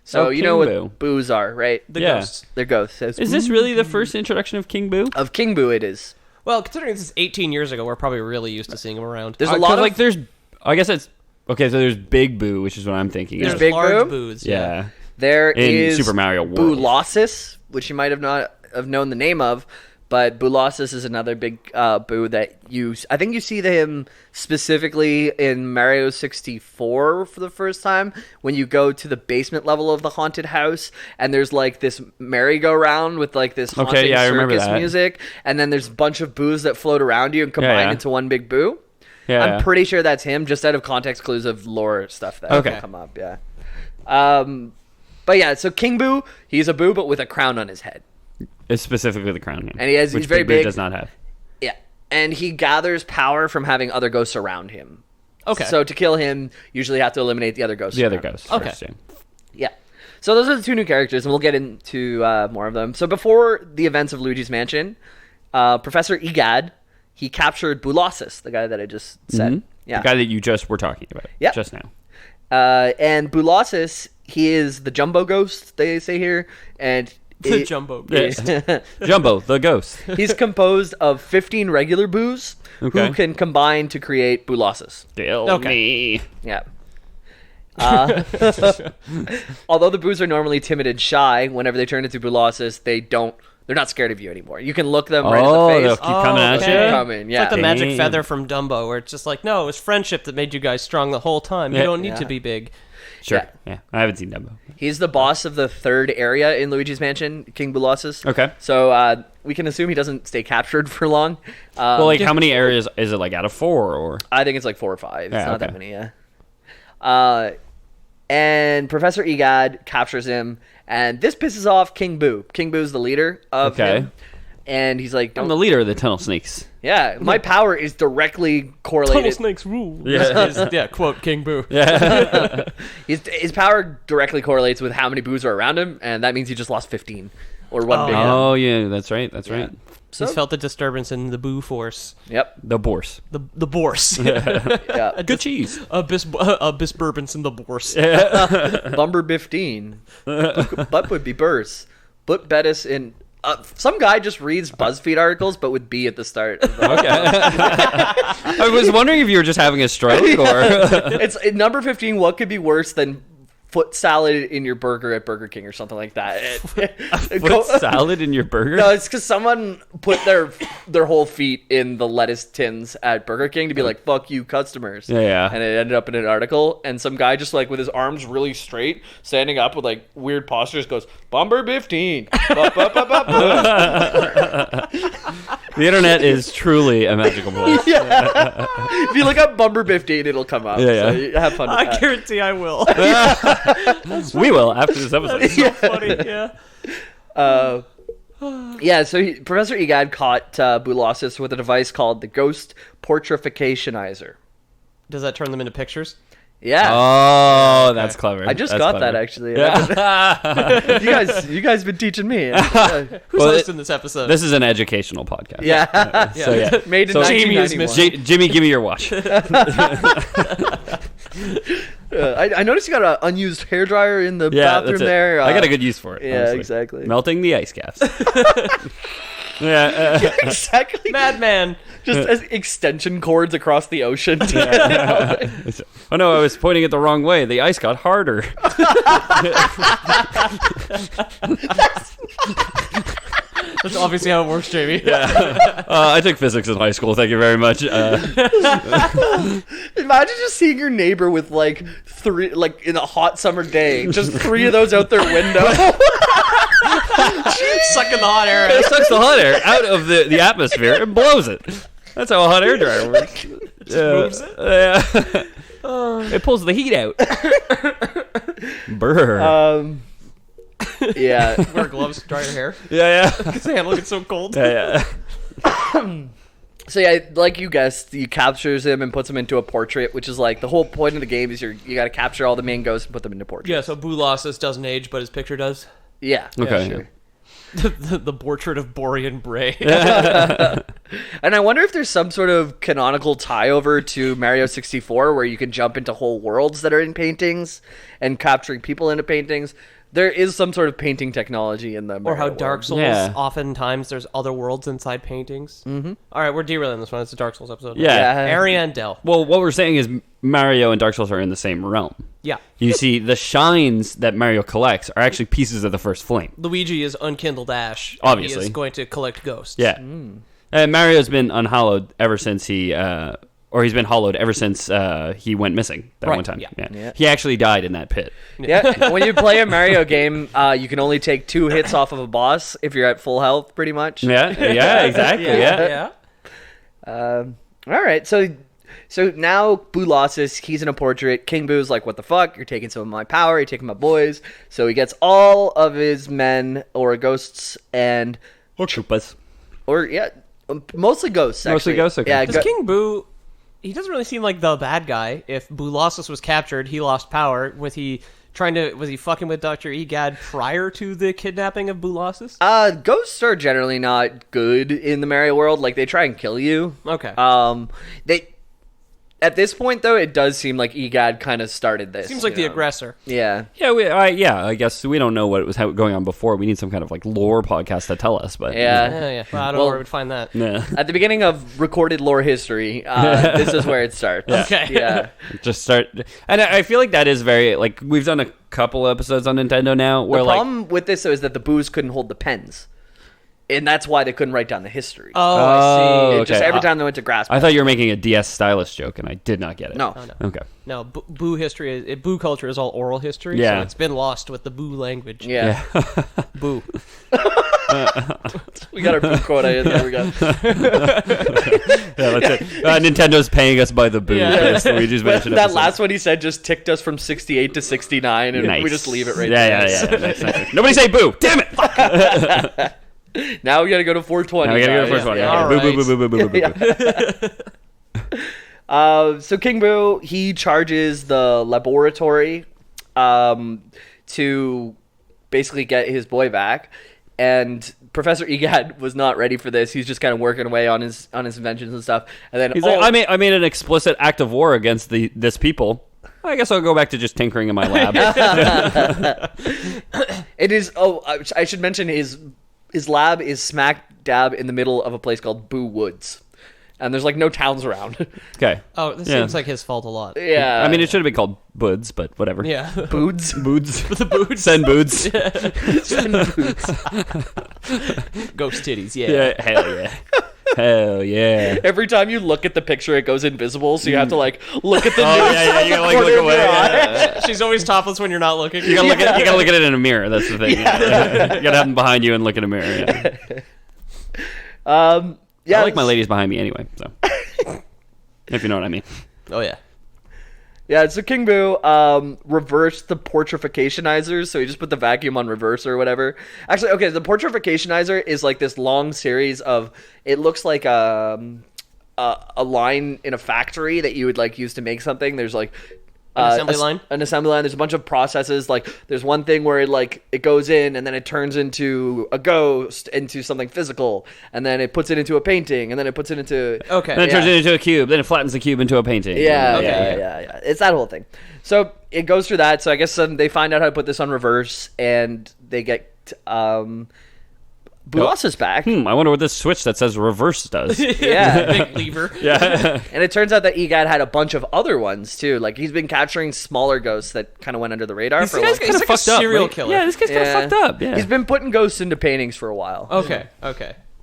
So you know what boos are, right? The ghosts. They're ghosts. So is this really the first introduction of King Boo? Of King Boo, it is. Well, considering this is 18 years ago, we're probably really used to seeing him around. There's a lot of there's. I guess it's okay. So there's Big Boo, which is what I'm thinking. There's of. Big large Boo? boos. Yeah. There in is Super Mario World. Boolossus, which you might have not have known the name of, but Boolossus is another big boo that I think you see him specifically in Mario 64 for the first time when you go to the basement level of the haunted house, and there's like this merry-go-round with like this haunting circus music, and then there's a bunch of boos that float around you and combine into one big boo. Yeah, I'm pretty sure that's him, just out of context clues of lore stuff that will come up. Yeah. But yeah, so King Boo, he's a boo, but with a crown on his head. It's specifically the crown, and he's very Big big. Does not have. Yeah, and he gathers power from having other ghosts around him. Okay. So to kill him, usually have to eliminate the other ghosts. The other ghosts. Okay. First, yeah. So those are the two new characters, and we'll get into more of them. So before the events of Luigi's Mansion, Professor Egad, he captured Boolossus, the guy that I just said. Mm-hmm. Yeah. The guy that you just were talking about. Yep. Just now. And Boolossus, he is the jumbo ghost, they say here, and the jumbo ghost. Jumbo, the ghost. He's composed of 15 regular boos who can combine to create Boolossus. Kill me. Yeah. Although the boos are normally timid and shy, whenever they turn into Boolossus, they're not scared of you anymore. You can look them right in the face. They'll keep coming at you? Coming, yeah. It's like the magic feather from Dumbo, where it's just like, no, it was friendship that made you guys strong the whole time. You don't need to be big. Sure. Yeah. I haven't seen Dumbo. He's the boss of the third area in Luigi's Mansion, King Boolossus. Okay. So we can assume he doesn't stay captured for long. Well, like, how many areas is it, like, out of 4? Or I think it's like 4 or 5. It's not that many, yeah. And Professor Egad captures him, and this pisses off King Boo. King Boo's the leader of him. And he's like, I'm the leader of the Tunnel Snakes. Yeah, my power is directly correlated. Tunnel Snakes rule. Yeah, quote King Boo. Yeah. His power directly correlates with how many boos are around him, and that means he just lost 15. Or one big. Oh, yeah, that's right. That's right. He's felt the disturbance in the boo force. Yep. The Bourse. The Bourse. Yeah. Good cheese. Abyss Bourbons in the Bourse. Bumber 15. Butt would be Burse. But Bettis in... some guy just reads BuzzFeed articles, but with B at the start. I was wondering if you were just having a stroke, or... It's number 15, what could be worse than foot salad in your burger at Burger King or something like that? Foot salad in your burger? No, it's because someone put their whole feet in the lettuce tins at Burger King to be like, fuck you customers. Yeah. And it ended up in an article, and some guy just like with his arms really straight, standing up with like weird postures, goes, Bumber 15. The internet is truly a magical place. Yeah. If you look up Bumber 15, it'll come up. Yeah. So have fun with that. I guarantee I will. We will after this episode. That's so funny, yeah. So Professor Egad caught Boolossus with a device called the Ghost Portrificationizer. Does that turn them into pictures? Yeah. Oh, that's clever. I just that's got clever. that actually. Yeah. you guys been teaching me. Who's hosting this episode? This is an educational podcast. Yeah. So yeah. Made in So 1991. Jimmy, give me your watch. I noticed you got an unused hairdryer in the bathroom there. I got a good use for it. Yeah, honestly. exactly. Melting the ice caps. Yeah, exactly. Madman. Just as extension cords across the ocean. Oh no, I was pointing it the wrong way. The ice got harder. That's obviously how it works, Jamie. Yeah. I took physics in high school. Thank you very much. Imagine just seeing your neighbor with like 3, like in a hot summer day, just 3 of those out their window. Sucking the hot air. It sucks the hot air out of the atmosphere and blows it. That's how a hot air dryer works. Moves it. Yeah. It pulls the heat out. Brr. Yeah. Wear gloves, dry your hair. Yeah. Because the handle gets so cold. Yeah. So yeah, like you guessed, he captures him and puts him into a portrait, which is like the whole point of the game is you got to capture all the main ghosts and put them into portraits. Yeah, so Boolossus doesn't age, but his picture does. Yeah. Okay. Yeah, sure. The portrait of Borean Bray. And I wonder if there's some sort of canonical tie over to Mario 64 where you can jump into whole worlds that are in paintings and capturing people into paintings. there is some sort of painting technology in them. Or how Dark Souls, oftentimes there's other worlds inside paintings. Mm-hmm. All right, we're derailing this one. It's a Dark Souls episode. Yeah. Ariandel. Well, what we're saying is Mario and Dark Souls are in the same realm. Yeah. You see, the shines that Mario collects are actually pieces of the first flame. Luigi is unkindled ash. Obviously. He is going to collect ghosts. Yeah. And Mario's been unhallowed ever since he's been hollowed ever since he went missing that one time. Yeah. He actually died in that pit. Yeah, when you play a Mario game, you can only take 2 hits off of a boss if you're at full health, pretty much. Yeah, exactly. Yeah. All right, so now Boo Losses, he's in a portrait. King Boo's like, what the fuck? You're taking some of my power. You're taking my boys. So he gets all of his men or ghosts and... Or Koopas. Or, mostly ghosts, actually. Mostly ghosts, okay. Does King Boo... He doesn't really seem like the bad guy. If Boo Losses was captured, he lost power. Was he fucking with Dr. Egad prior to the kidnapping of Boo Losses? Ghosts are generally not good in the Mario world. Like, they try and kill you. Okay. At this point, though, it does seem like Egad kind of started this. Seems like the aggressor. Yeah. I guess we don't know what was going on before. We need some kind of like lore podcast to tell us. But yeah. Well, I don't know where we'd find that. Yeah. At the beginning of recorded lore history, this is where it starts. Yeah. Okay. Yeah. Just start, and I feel like that is very like we've done a couple episodes on Nintendo now. Where the problem with this though, is that the Boos couldn't hold the pens. And that's why they couldn't write down the history. Oh, I see. Okay. Just every time they went to grasp. I thought you were making a DS stylus joke, and I did not get it. No. Okay. No, Boo history, Boo culture is all oral history, so it's been lost with the Boo language. Yeah. Boo. We got our Boo quota in there. We got. That's it. Nintendo's paying us by the Boo. Yeah. Luigi's Mansion that episode. last one he said just ticked us from 68 to 69, and we just leave it right there. Yeah. Nice. Nobody say Boo. Damn it. Fuck. Now we gotta go to 420. Now we gotta go to 420. Yeah. All right. So King Boo, he charges the laboratory to basically get his boy back, and Professor Egad was not ready for this. He's just kind of working away on his inventions and stuff, and then he's like, I made an explicit act of war against this people. I guess I'll go back to just tinkering in my lab. It is. Oh, I should mention his lab is smack dab in the middle of a place called Boo Woods. And there's like no towns around. Okay. Oh, this seems like his fault a lot. Yeah. I mean, it should have been called Boods, but whatever. Yeah. Boods? Boods. The Boods. Send Boods. Send Boods. Ghost titties, Yeah, hell yeah. Hell yeah. Every time you look at the picture, it goes invisible, so you have to like look at the news. Yeah, you gotta like look away. Yeah. She's always topless when you're not looking. You gotta look at it in a mirror, that's the thing. Yeah. You gotta have them behind you and look in a mirror. Yeah. I like my ladies behind me anyway, so if you know what I mean. Oh yeah. Yeah, so King Boo reversed the portrificationizer, so he just put the vacuum on reverse or whatever. Actually, okay, the portrificationizer is like this long series of, it looks like a line in a factory that you would like use to make something. There's like An assembly line? An assembly line. There's a bunch of processes. Like, there's one thing where it goes in, and then it turns into a ghost, into something physical, and then it puts it into a painting, and then it puts it into... Okay. Then it turns it into a cube, then it flattens the cube into a painting. Yeah. It's that whole thing. So it goes through that. So I guess they find out how to put this on reverse, and they get... Boolossus back. I wonder what this switch that says reverse does. Yeah. Big lever. Yeah. And it turns out that Egad had a bunch of other ones, too. Like, he's been capturing smaller ghosts that kind of went under the radar for a while. He's like a serial killer. Yeah, this guy's kind of fucked up. Yeah. He's been putting ghosts into paintings for a while. Okay.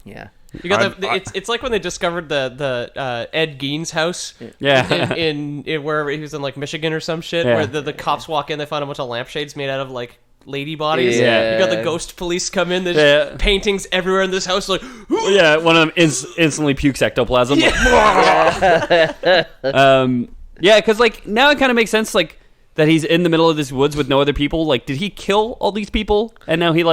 Yeah. You got it's like when they discovered the Ed Gein's house. Yeah. in wherever he was in, like, Michigan or some shit, where the cops walk in, they find a bunch of lampshades made out of, like, lady bodies. Yeah. You got the ghost police come in. There's paintings everywhere in this house. Like, yeah, one of them instantly pukes ectoplasm. Yeah, yeah, because like now it kind of makes sense. Like that he's in the middle of this woods with no other people. Like, did he kill all these people? And now he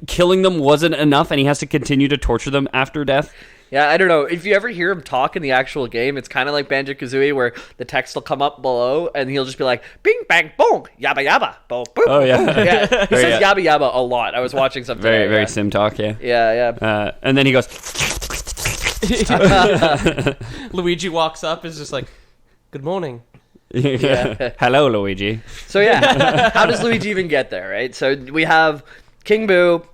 killing them wasn't enough, and he has to continue to torture them after death. Yeah, I don't know. If you ever hear him talk in the actual game, it's kind of like Banjo-Kazooie, where the text will come up below, and he'll just be like, bing, bang, boom, yabba, yabba, boom, boom. Oh, yeah. Yeah, he says yabba, yabba a lot. I was watching something. Very sim talk, yeah. Yeah. And then he goes... Luigi walks up, is just like, good morning. Yeah. Hello, Luigi. So yeah, how does Luigi even get there, right? So we have King Boo,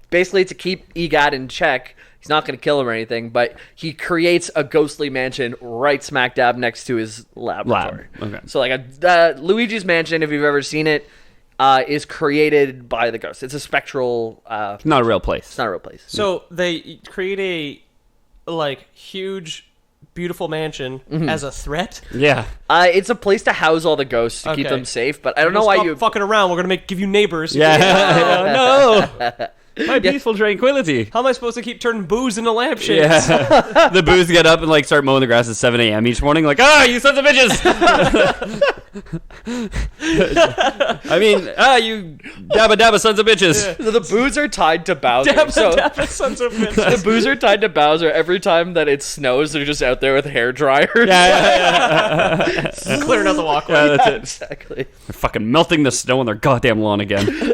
basically to keep Egad in check. He's not going to kill him or anything, but he creates a ghostly mansion right smack dab next to his laboratory. Okay. So like Luigi's mansion, if you've ever seen it, is created by the ghost. It's a spectral. Not a real place. It's not a real place. So they create a huge, beautiful mansion as a threat. Yeah. It's a place to house all the ghosts to keep them safe. But I don't know why you fucking around. We're gonna give you neighbors. Yeah. No. My peaceful tranquility. How am I supposed to keep turning Boos into lampshades? Yeah. The Boos get up and start mowing the grass at 7 a.m. each morning. You sons of bitches! I mean, you dabba sons of bitches. So the Boos are tied to Bowser. Dabba sons of bitches. The Boos are tied to Bowser. Every time that it snows, they're just out there with hair dryers. Yeah. Clearing out the walkway. Yeah, that's it. Exactly. They're fucking melting the snow on their goddamn lawn again.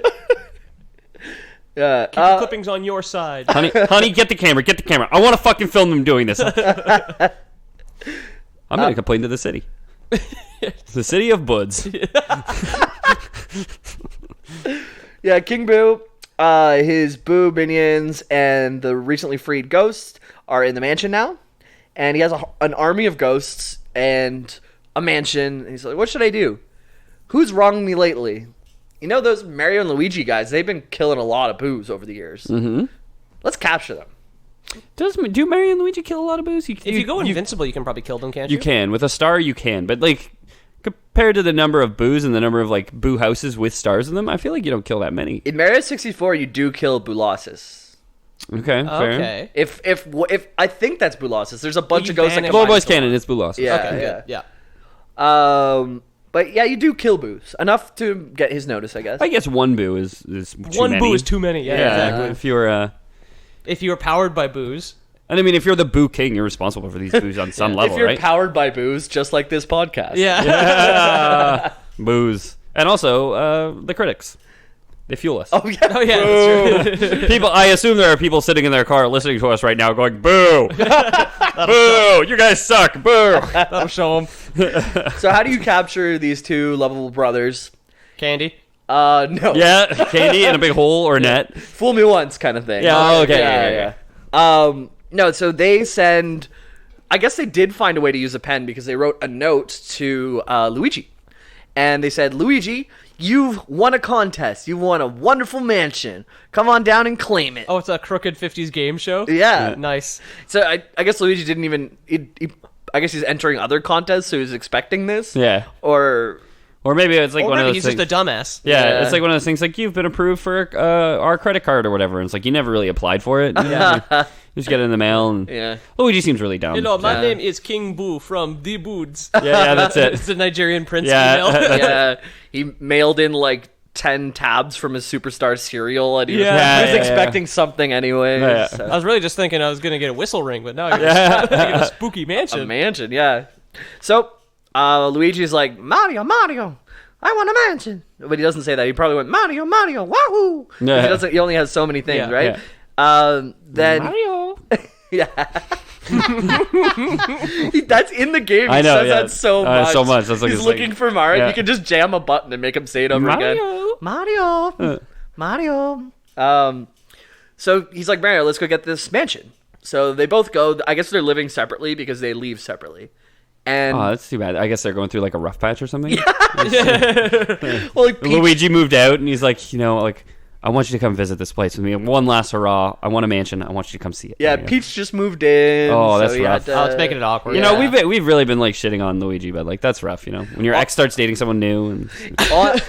Yeah. Keep the clippings on your side. Honey, get the camera. I want to fucking film them doing this. I'm going to complain to the city. The city of Buds. Yeah, King Boo, his Boo minions, and the recently freed ghost are in the mansion now. And he has an army of ghosts and a mansion. And he's like, what should I do? Who's wronged me lately? You know those Mario and Luigi guys, they've been killing a lot of Boos over the years. Mm-hmm. Let's capture them. Do Mario and Luigi kill a lot of Boos? If you go invincible, you can probably kill them, can't you? You can. With a star, you can. But, compared to the number of Boos and the number of, Boo houses with stars in them, I feel like you don't kill that many. In Mario 64, you do kill Boolossus. Okay, fair. Okay. If I think that's Boolossus. There's a bunch of ghosts that Lord Boy's canon, it's Boolossus. Yeah, Okay, yeah. good. Yeah. But yeah, you do kill Boos. Enough to get his notice, I guess. I guess one Boo is too One many. Boo is too many. Yeah, exactly. If you're If you're powered by Boos. And I mean, if you're the Boo King, you're responsible for these Boos on some level, if you're right? powered by Boos, just like this podcast. Yeah. Boos. And also, the critics. They fuel us. Oh, yeah. Oh, yeah, that's true. People, I assume there are people sitting in their car listening to us right now going, boo! Boo! You guys suck! Boo! That'll show them. So how do you capture these two lovable brothers? Candy. No. Yeah, candy in a big hole or net. Fool me once kind of thing. Yeah, okay. Yeah. No, so they send... I guess they did find a way to use a pen because they wrote a note to Luigi. And they said, Luigi, you've won a contest. You've won a wonderful mansion. Come on down and claim it. Oh, it's a crooked 50s game show? Yeah. Nice. So I guess Luigi didn't even... I guess he's entering other contests, so he's expecting this. Yeah. Or maybe it's Or one of maybe those he's things. just a dumbass. Yeah, it's like one of those things you've been approved for our credit card or whatever. And it's you never really applied for it. You just get it in the mail. And Yeah. Luigi seems really dumb. Hello, my name is King Boo from The Boods. Yeah, that's it. It's the Nigerian prince Yeah. email. Yeah. He mailed in 10 tabs from his Superstar cereal, and he was Yeah, expecting something anyway. Yeah. So. I was really just thinking I was going to get a whistle ring, but now you're just thinking a spooky mansion. A mansion, yeah. So, Luigi's like, Mario, I want a mansion. But he doesn't say that. He probably went, Mario, wahoo! Yeah. He only has so many things, Yeah. right? Yeah. Then... Mario. Yeah. That's in the game. He I know, says yeah. that so much. So much. That's He's looking for Mario. yeah. You can just jam a button and make him say it over again. Mario. So he's like, Mario, let's go get this mansion. So they both go. I guess they're living separately because they leave separately. And Oh, that's too bad. I guess they're going through a rough patch or something. well, Peach, Luigi moved out and he's I want you to come visit this place with me. One last hurrah. I want a mansion. I want you to come see it. yeah, Peach just moved in. Oh, that's so he had rough. to- Oh, it's making it awkward. We've really been shitting on Luigi, but that's rough, when your ex starts dating someone new and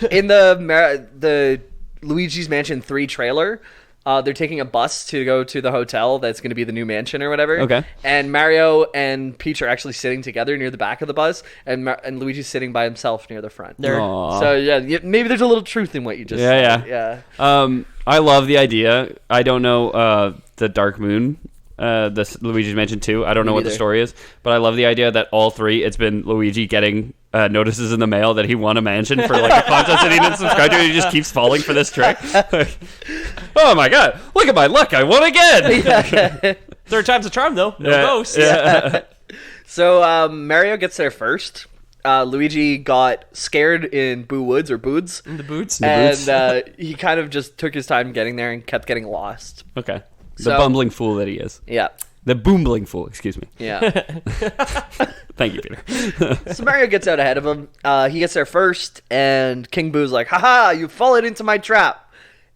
In the Luigi's Mansion 3 trailer, they're taking a bus to go to the hotel that's going to be the new mansion or whatever. Okay. And Mario and Peach are actually sitting together near the back of the bus, and Luigi's sitting by himself near the front. Aw. So yeah, maybe there's a little truth in what you just said. Yeah. I love the idea. I don't know the Darkmoon, this Luigi's Mansion 2. I don't know what the neither. story is, but I love the idea that all three, it's been Luigi getting notices in the mail that he won a mansion for a contest that he didn't subscribe to, and he just keeps falling for this trick. Oh my god, look at my luck, I won again! Third time's a charm, though. No ghosts. Yeah. So Mario gets there first. Luigi got scared in Boo Woods or Boods. In the boots. And he kind of just took his time getting there and kept getting lost. Okay. The So- bumbling fool that he is. Yeah. The boombling fool, excuse me. Yeah. Thank you, Peter. So Mario gets out ahead of him. He gets there first, and King Boo's like, haha, you've fallen into my trap.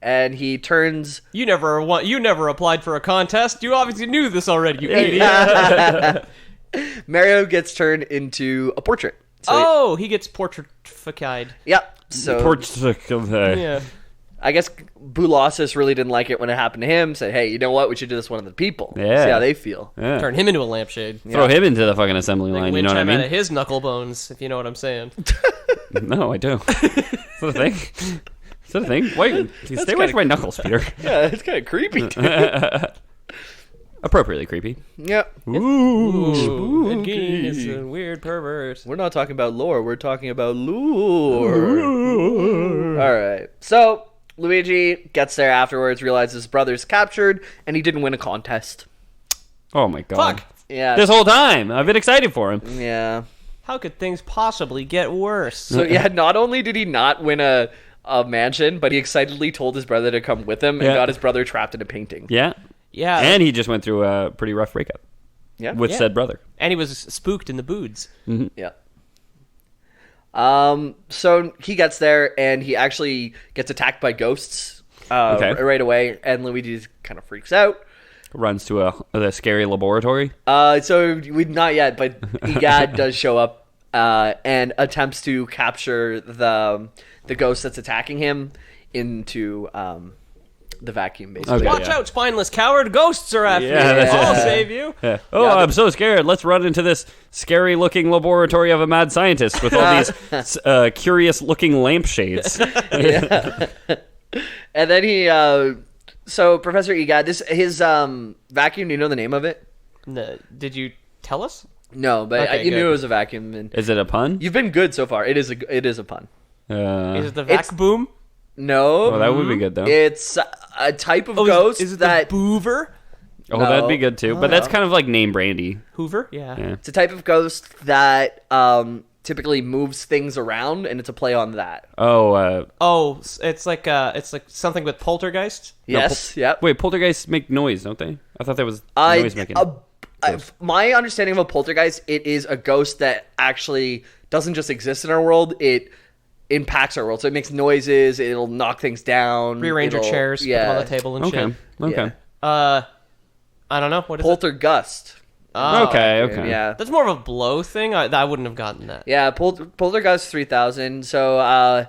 And he turns... You never applied for a contest. You obviously knew this already, you idiot. Mario gets turned into a portrait. So he gets portrait-ficide. Yep. So Yeah. I guess Boolossus really didn't like it when it happened to him. Said, hey, you know what? We should do this one of the people. Yeah. See how they feel. Yeah. Turn him into a lampshade. Throw him into the fucking assembly line, you know what I Wind chime mean? out of his knuckle bones, if you know what I'm saying. No, I do. Is that a thing? Is that a thing? Wait, stay away from my knuckles, Peter. Yeah, it's kind of creepy. Appropriately creepy. Yep. Ooh, Ed Gein is a weird pervert. We're not talking about lore. We're talking about lore. All right. So Luigi gets there afterwards, realizes his brother's captured, and he didn't win a contest. Oh my god. Fuck. Yeah. This whole time, I've been excited for him. Yeah. How could things possibly get worse? So yeah, not only did he not win a mansion, but he excitedly told his brother to come with him and Yeah. got his brother trapped in a painting. Yeah. Yeah. And he just went through a pretty rough breakup Yeah. with said brother. And he was spooked in the boods. Yeah. So he gets there and he actually gets attacked by ghosts right away, and Luigi kind of freaks out. Runs to a scary laboratory. So we not yet, but Egad does show up and attempts to capture the ghost that's attacking him into the vacuum, basically. Okay. Watch Yeah. out, spineless coward! Ghosts are after Yeah, you. that's I'll it. save you. Yeah. Oh, Yeah, I'm so scared. Let's run into this scary-looking laboratory of a mad scientist with all these curious-looking lampshades. And then he, so Professor Egad, his vacuum. Do you know the name of it? No, did you tell us? No, but Okay, you good. knew it was a vacuum. And Is it a pun? you've been good so far. It is a pun. Is it the it's- vac boom? No, Oh, that would be good, though. it's a type of ghost is it that the Boover? Oh, No. that'd be good, too. But that's kind of like name brandy. Hoover? Yeah. Yeah. it's a type of ghost that typically moves things around, and it's a play on that. Oh, Oh, it's like something with Poltergeist. Yes. Yep. wait, poltergeists make noise, don't they? I thought that was noise making. My understanding of a poltergeist, it is a ghost that actually doesn't just exist in our world. It impacts our world. So it makes noises. It'll knock things down. Rearrange your chairs, put them on the table and Okay. shit. Okay. Yeah. I don't know. What is it? Poltergust. Oh, Okay. Yeah. That's more of a blow thing. I wouldn't have gotten that. Yeah. Poltergust 3000. So,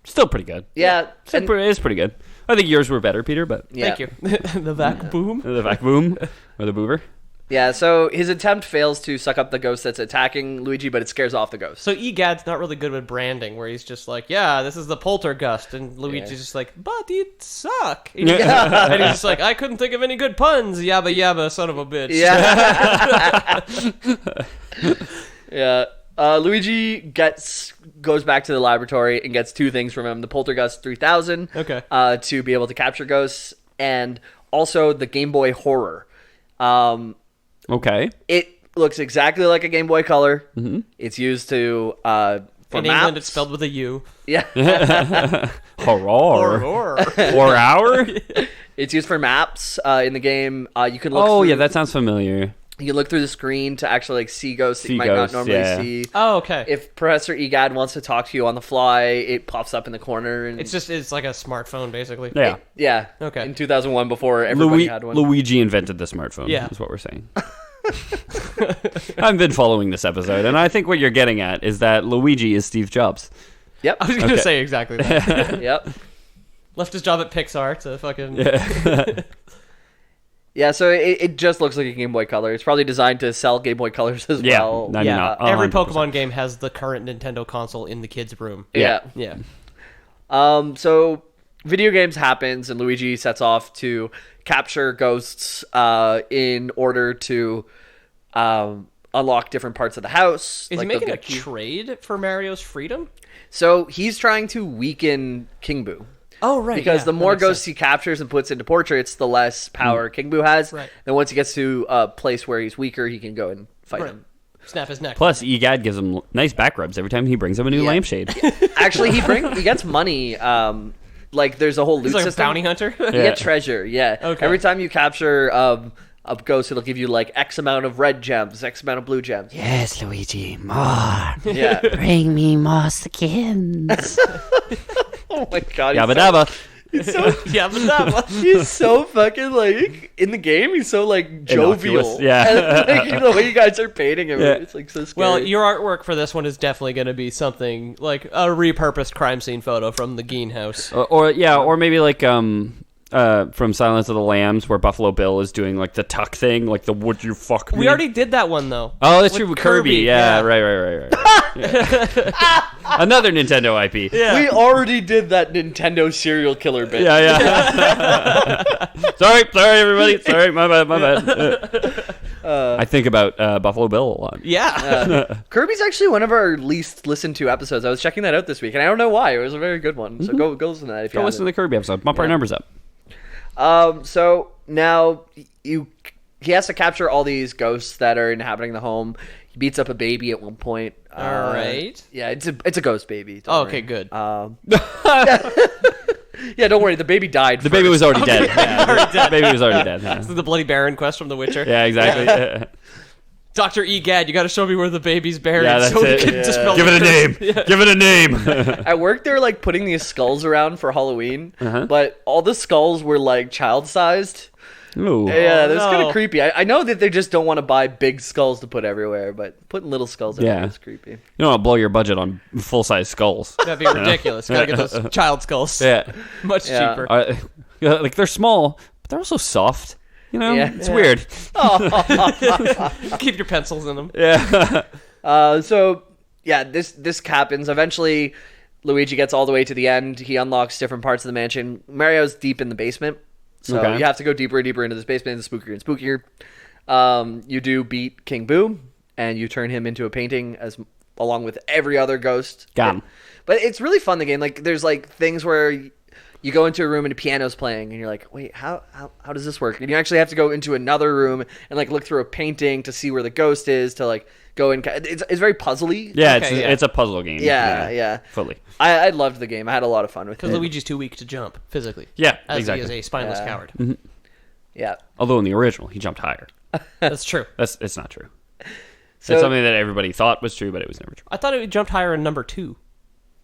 Still pretty good. yeah. It's pretty good. I think yours were better, Peter, but Yeah. Thank you. The vac boom. the vac boom or the boober. Yeah, so his attempt fails to suck up the ghost that's attacking Luigi, but it scares off the ghost. So Egad's not really good with branding, where he's just like, yeah, this is the Poltergust, and Luigi's just like, but you suck. And he's just like, I couldn't think of any good puns, yabba yabba, son of a bitch. Yeah. Yeah. Luigi goes back to the laboratory and gets two things from him: the Poltergust 3000, Okay. to be able to capture ghosts, and also the Game Boy Horror. Okay. It looks exactly like a Game Boy Color. Mm-hmm. It's used to for In maps. England, it's spelled with a U. Yeah. Horror. Or hour? It's used for maps in the game. You can look. Oh, through, yeah, that sounds familiar. You can look through the screen to actually like see ghosts that See you might ghosts, not normally yeah. see. Oh, okay. If Professor Egad wants to talk to you on the fly, it pops up in the corner. And It's like a smartphone, basically. Yeah. yeah. Okay. In 2001, before everybody had one. Luigi invented the smartphone, Yeah. is what we're saying. I've been following this episode, and I think what you're getting at is that Luigi is Steve Jobs. Yep. I was going to say exactly that. Yep. Left his job at Pixar to fucking... Yeah, so it just looks like a Game Boy Color. It's probably designed to sell Game Boy Colors as Yeah, well. I mean, Yeah, 100%. every Pokemon game has the current Nintendo console in the kids' room. Yeah. Yeah. So video games happens, and Luigi sets off to capture ghosts in order to unlock different parts of the house. Is Like, he making they'll a get key- trade for Mario's freedom? So he's trying to weaken King Boo. Oh, right. Because the more ghosts he captures and puts into portraits, the less power King Boo has. Right. Then once he gets to a place where he's weaker, he can go and fight Right. him. snap his neck. Plus, Egad gives him nice back rubs every time he brings him a new lampshade. Actually, he gets money. Like there's a whole loot He's like system. a bounty hunter. You get treasure. Yeah. Okay. Every time you capture a ghost, it'll give you like X amount of red gems, X amount of blue gems. Yes, Luigi, more. Yeah. Bring me more skins. Oh my god. Yabba dabba. He's so Yeah, but he's so fucking like in the game. He's so like jovial. Innocuous, yeah. And, like, the way you guys are painting him, it's like so scary. well, your artwork for this one is definitely going to be something like a repurposed crime scene photo from the Geen house. or maybe like from Silence of the Lambs, where Buffalo Bill is doing like the tuck thing, like the "Would you fuck me?" We already did that one though. Oh, that's with true. With Kirby. Yeah, right. Yeah. Another Nintendo IP. Yeah. we already did that Nintendo serial killer bit. Yeah. sorry, everybody. Sorry, my bad. I think about Buffalo Bill a lot. Yeah. Kirby's actually one of our least listened to episodes. I was checking that out this week, and I don't know why. It was a very good one. So go listen to that if you Go listen to the Kirby episode. Bump our numbers up. So now he has to capture all these ghosts that are inhabiting the home. He beats up a baby at one point. All right. Yeah, it's a ghost baby. Oh, Don't okay, worry. good. Yeah, don't worry. The baby died. The baby was already dead. The baby was already dead. This is the Bloody Baron quest from The Witcher. Yeah, exactly. Dr. Egad, you got to show me where the baby's buried. Yeah, that's so we it. can Yeah. dispel Give the it a curse. name. Give it a name. At work, they're like putting these skulls around for Halloween, but all the skulls were like child-sized. Ooh. Yeah, that's kind no. of creepy. I know that they just don't want to buy big skulls to put everywhere, but putting little skulls everywhere is creepy. You don't want to blow your budget on full-size skulls. That'd be ridiculous. Gotta get those child skulls. Yeah. Much cheaper. Like they're small, but they're also soft. You know, it's weird. Keep your pencils in them. Yeah. So yeah, this happens. Eventually, Luigi gets all the way to the end. He unlocks different parts of the mansion. Mario's deep in the basement, so you have to go deeper and deeper into this basement. It's spookier and spookier. You do beat King Boo, and you turn him into a painting along with every other ghost. Got him. But it's really fun. The game, like, there's like things where you go into a room and a piano's playing, and you're like, wait, how does this work? And you actually have to go into another room and like look through a painting to see where the ghost is, to like go in. It's very puzzly. Yeah, Okay, it's a puzzle game. Yeah. Fully. I loved the game. I had a lot of fun with Because it. Luigi's too weak to jump physically. Yeah, as exactly. he is a spineless coward. Yeah. Although in the original, he jumped higher. That's true. It's not true. So, It's something that everybody thought was true, but it was never true. I thought it jumped higher in number 2.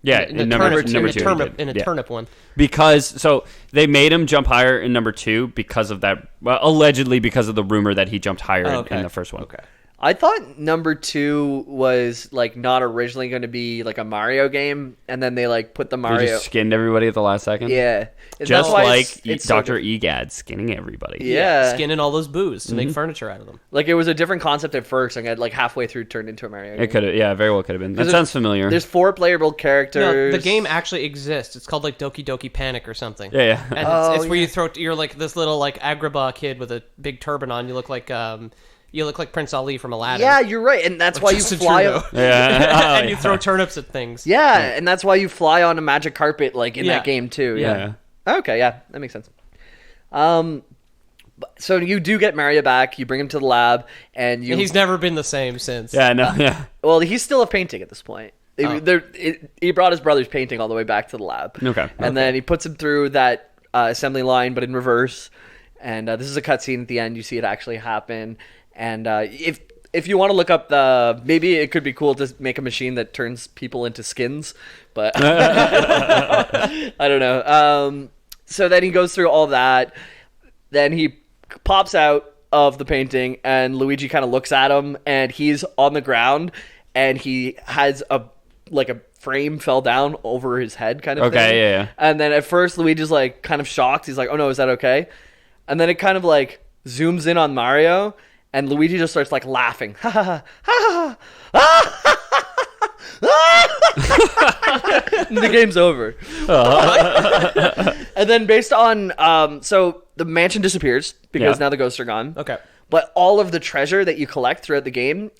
Yeah, in number a two. he turnip, did. in a Yeah. turnip one. Because so they made him jump higher in number 2 because of that. Well, allegedly because of the rumor that he jumped higher in the first one. Okay. I thought number 2 was like not originally going to be like a Mario game, and then they like put the They Mario. just skinned everybody at the last second. Yeah. And Just that's why like it's so Dr. Egad skinning everybody. Yeah. Skinning all those boos to make furniture out of them. Like it was a different concept at first, and like halfway through turned into a Mario game. It could have. Yeah, very well could have been. That There's- sounds familiar. There's 4 playable characters. No, the game actually exists. It's called like Doki Doki Panic or something. Yeah. And it's where you throw. You're like this little like Agrabah kid with a big turban on. You look like Prince Ali from Aladdin. Yeah, you're right, and that's why you Isn't fly. true, though. Yeah. And you throw turnips at things. Yeah, and that's why you fly on a magic carpet like in Yeah. that game too. Yeah. Okay, yeah, that makes sense. So you do get Mario back. You bring him to the lab, and you. And he's never been the same since. Yeah. No. Yeah. Well, he's still a painting at this point. He brought his brother's painting all the way back to the lab. Okay. And then he puts him through that assembly line, but in reverse. And this is a cutscene at the end. You see it actually happen. And if you want to look up maybe it could be cool to make a machine that turns people into skins, but I don't know. So then he goes through all that. Then he pops out of the painting, and Luigi kind of looks at him, and he's on the ground, and he has a frame fell down over his head kind of thing. Okay. Yeah. And then at first Luigi's like kind of shocked. He's like, "Oh no, is that okay?" And then it kind of like zooms in on Mario, and Luigi just starts like laughing. Ha ha ha ha ha. And the game's over. And then based on so the mansion disappears because now the ghosts are gone. Okay. But all of the treasure that you collect throughout the game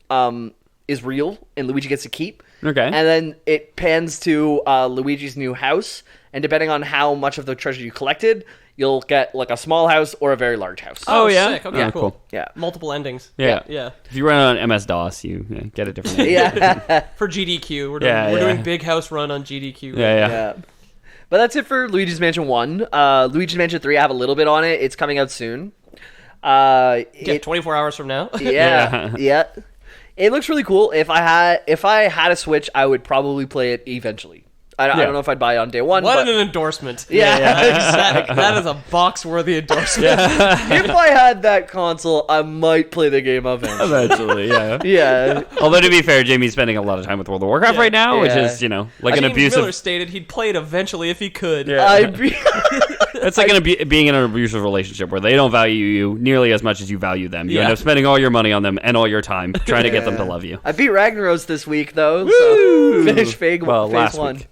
is real, and Luigi gets to keep. Okay. And then it pans to Luigi's new house, and depending on how much of the treasure you collected, you'll get like a small house or a very large house. Oh, yeah? Sick. Okay, cool. Yeah. Multiple endings. Yeah. Yeah. If you run on MS-DOS, you get a different name. Yeah. For GDQ, we're doing Big House Run on GDQ. Yeah. But that's it for Luigi's Mansion 1. Luigi's Mansion 3, I have a little bit on it. It's coming out soon. 24 hours from now. Yeah. It looks really cool. If I had a Switch, I would probably play it eventually. I don't know if I'd buy it on day one. What an endorsement. Yeah. Exactly. That is a box-worthy endorsement. If I had that console, I might play the game eventually. Yeah. Although, to be fair, Jamie's spending a lot of time with World of Warcraft right now, which is, like an abusive... Miller stated he'd play it eventually if he could. It's like being in an abusive relationship where they don't value you nearly as much as you value them. You end up spending all your money on them and all your time trying to get them to love you. I beat Ragnaros this week, though. So finished phase last 1. week.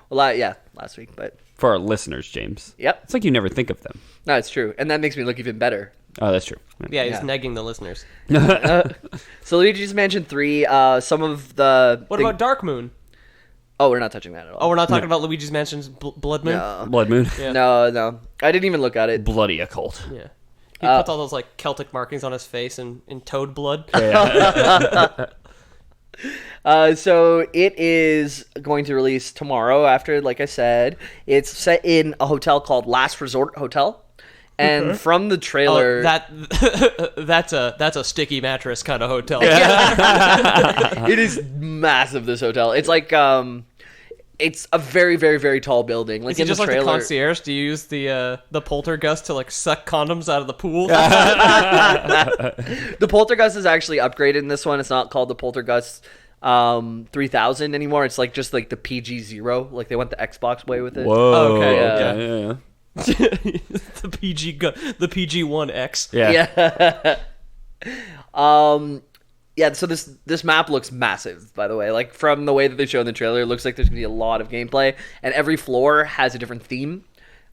Well, last week, but... For our listeners, James. Yep. It's like you never think of them. No, it's true. And that makes me look even better. Oh, that's true. Yeah, he's negging the listeners. So Luigi's Mansion 3, some of the... What about Darkmoon? Oh, we're not touching that at all. Oh, we're not talking about Luigi's Mansion's Blood Moon? No. Blood Moon? Yeah. No. I didn't even look at it. Bloody occult. Yeah. He puts all those like Celtic markings on his face in toad blood. So it is going to release tomorrow after, like I said. It's set in a hotel called Last Resort Hotel. And from the trailer... that's a sticky mattress kind of hotel. It is massive, this hotel. It's like... It's a very, very, very tall building. Like, is it just like the concierge? Do you use the Poltergeist to like suck condoms out of the pool? The Poltergeist is actually upgraded in this one. It's not called the Poltergeist 3000 anymore. It's like just like the PG-0. Like they went the Xbox way with it. Whoa. Okay. Yeah. the PG-1X. Yeah. Yeah, so this map looks massive, by the way. Like, from the way that they show in the trailer, it looks like there's going to be a lot of gameplay. And every floor has a different theme.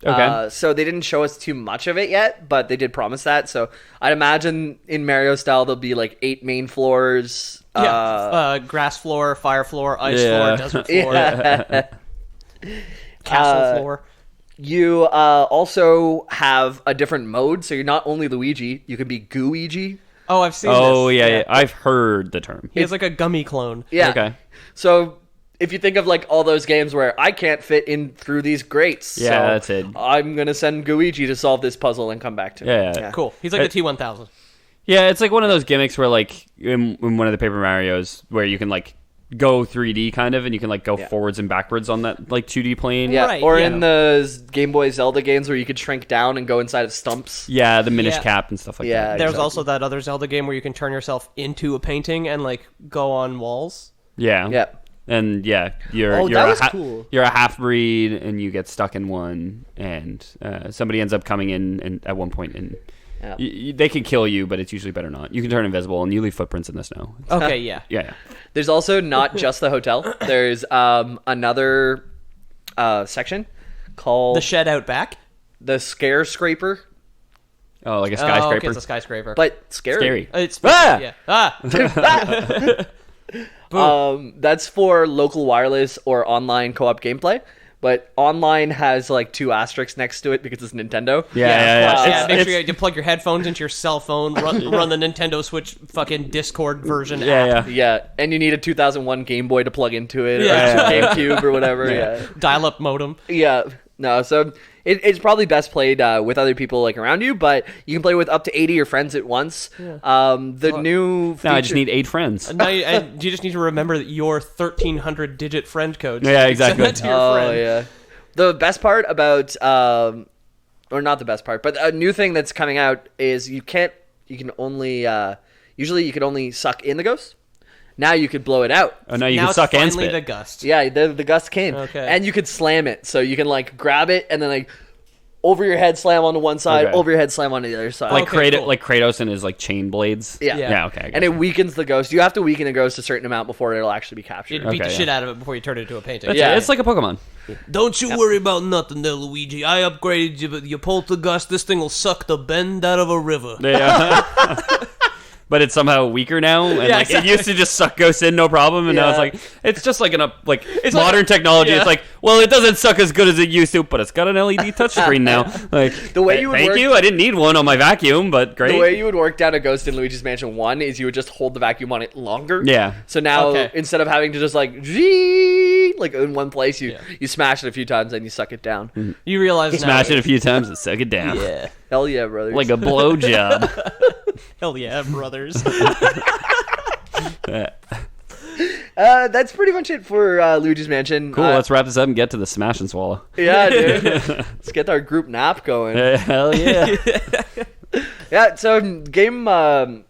Okay. So they didn't show us too much of it yet, but they did promise that. So I'd imagine in Mario style, there'll be, like, 8 main floors. Grass floor, fire floor, ice floor, desert floor. Castle floor. You also have a different mode, so you're not only Luigi, you can be Gooigi. Oh, I've seen this. Yeah. I've heard the term. He has like a gummy clone. Yeah. Okay. So if you think of like all those games where I can't fit in through these grates, yeah, so that's it. I'm gonna send Luigi to solve this puzzle and come back to it. Yeah. Cool. He's like the T-1000. Yeah, it's like one of those gimmicks where like in one of the Paper Marios where you can like go 3D kind of, and you can like go forwards and backwards on that like 2D plane. Yeah, right, or in the Game Boy Zelda games where you could shrink down and go inside of stumps. Yeah, the Minish Cap and stuff like that. There's also that other Zelda game where you can turn yourself into a painting and like go on walls. Yeah. Yeah. And yeah, you're cool. You're a half breed and you get stuck in one, and somebody ends up coming in and at one point and they can kill you, but it's usually better not. You can turn invisible and you leave footprints in the snow. Okay, yeah. There's also not just the hotel. There's another section called the shed out back. The Scare Scraper. Oh, like a skyscraper. Okay, it's a skyscraper, but scary. It's That's for local wireless or online co-op gameplay. But online has like 2 asterisks next to it because it's Nintendo. Yeah. Make sure you plug your headphones into your cell phone. Run the Nintendo Switch fucking Discord version app. Yeah, and you need a 2001 Game Boy to plug into it, or GameCube or whatever. Yeah. Dial-up modem. Yeah. No, so it's probably best played with other people like around you, but you can play with up to 80 of your friends at once. New feature... Now I just need 8 friends. Now you just need to remember that your 1,300-digit friend code. Yeah, exactly. Send that to your friend. Yeah. The best part about, or not the best part, but a new thing that's coming out is usually you could only suck in the ghost. Now you could blow it out. Oh, now you can suck and spit. The gust. Yeah, the gust came. Okay. And you could slam it. So you can like grab it and then like over your head slam onto one side, over your head slam onto the other side. Like like Kratos and his like chain blades. Yeah. Okay. And it weakens the ghost. You have to weaken a ghost a certain amount before it'll actually be captured. You beat the shit out of it before you turn it into a painting. It's like a Pokemon. Don't you worry about nothing there, Luigi. I upgraded your poltergust. This thing will suck the bend out of a river. Yeah. but it's somehow weaker now. And Yeah, like exactly. it used to just suck ghosts in, no problem. And now it's like it's just like it's modern technology. Yeah. It's like, well, it doesn't suck as good as it used to, but it's got an LED touchscreen now. Like The way you would thank work- you. I didn't need one on my vacuum, but great. The way you would work down a ghost in Luigi's Mansion 1 is you would just hold the vacuum on it longer. Yeah. So now, Okay. instead of having to just like in one place, you smash it a few times and you suck it down. You realize now. Smash it a few times and suck it down. Yeah. Hell yeah, brothers. Like a blowjob. Hell yeah, brothers. That's pretty much it for Luigi's Mansion. Cool. Let's wrap this up and get to the smash and swallow. Yeah, dude. Let's get our group nap going. Hell yeah. Yeah, so game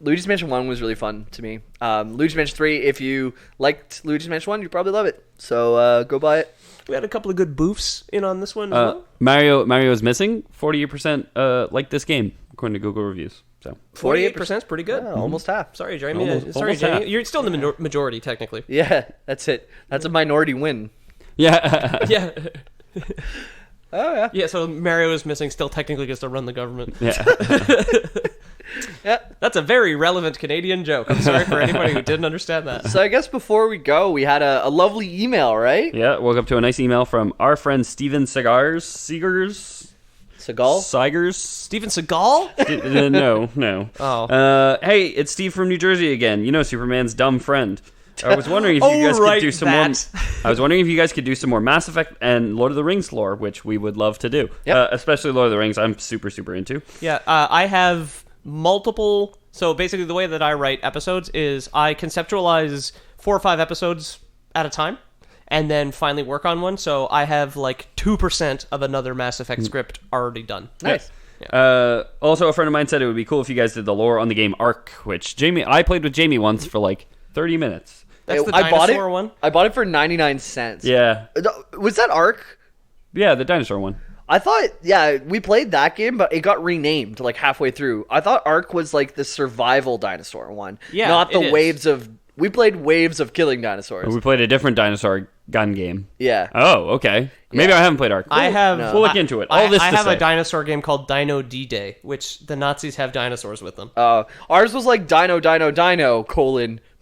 Luigi's Mansion 1 was really fun to me. Luigi's Mansion 3, if you liked Luigi's Mansion 1, you probably love it. So go buy it. We had a couple of good boofs in on this one as well. Mario is missing. 48% like this game according to Google reviews. So 48% is pretty good. Yeah, almost half. Sorry, Jeremy. Almost Sorry, half. Jamie. You're still in the majority, technically. Yeah, that's it. That's a minority win. yeah. Yeah. Oh, yeah. Yeah, so Mario is missing, still technically gets to run the government. Yeah. Yeah. That's a very relevant Canadian joke. I'm sorry for anybody who didn't understand that. So I guess before we go, we had a lovely email, right? Yeah. Woke up to a nice email from our friend Steven Seagers. Seagal? Steven Seagal? No. Oh. Hey, it's Steve from New Jersey again. You know Superman's dumb friend. I was wondering if you guys could do some more. I was wondering if you guys could do some more Mass Effect and Lord of the Rings lore, which we would love to do. Yep. Especially Lord of the Rings. I'm super into. Yeah, I have multiple. So basically, the way that I write episodes is I conceptualize 4 or 5 episodes at a time, and then finally work on one. So I have like 2% of another Mass Effect script already done. Nice. Also, a friend of mine said it would be cool if you guys did the lore on the game Ark, which I played with Jamie once for like 30 minutes. That's the I bought dinosaur it, one. I bought it for 99 cents. Yeah. Was that Ark? Yeah, the dinosaur one. I thought, yeah, we played that game, but it got renamed like halfway through. I thought Ark was like the survival dinosaur one. Yeah, not the it is. waves of... We played waves of killing dinosaurs. We played a different dinosaur gun game. Yeah. Oh, okay. Maybe Yeah. I haven't played Ark. I have. No. We'll look into it. I All this to have say. a dinosaur game called Dino D-Day, which the Nazis have dinosaurs with them. Ours was like Dino,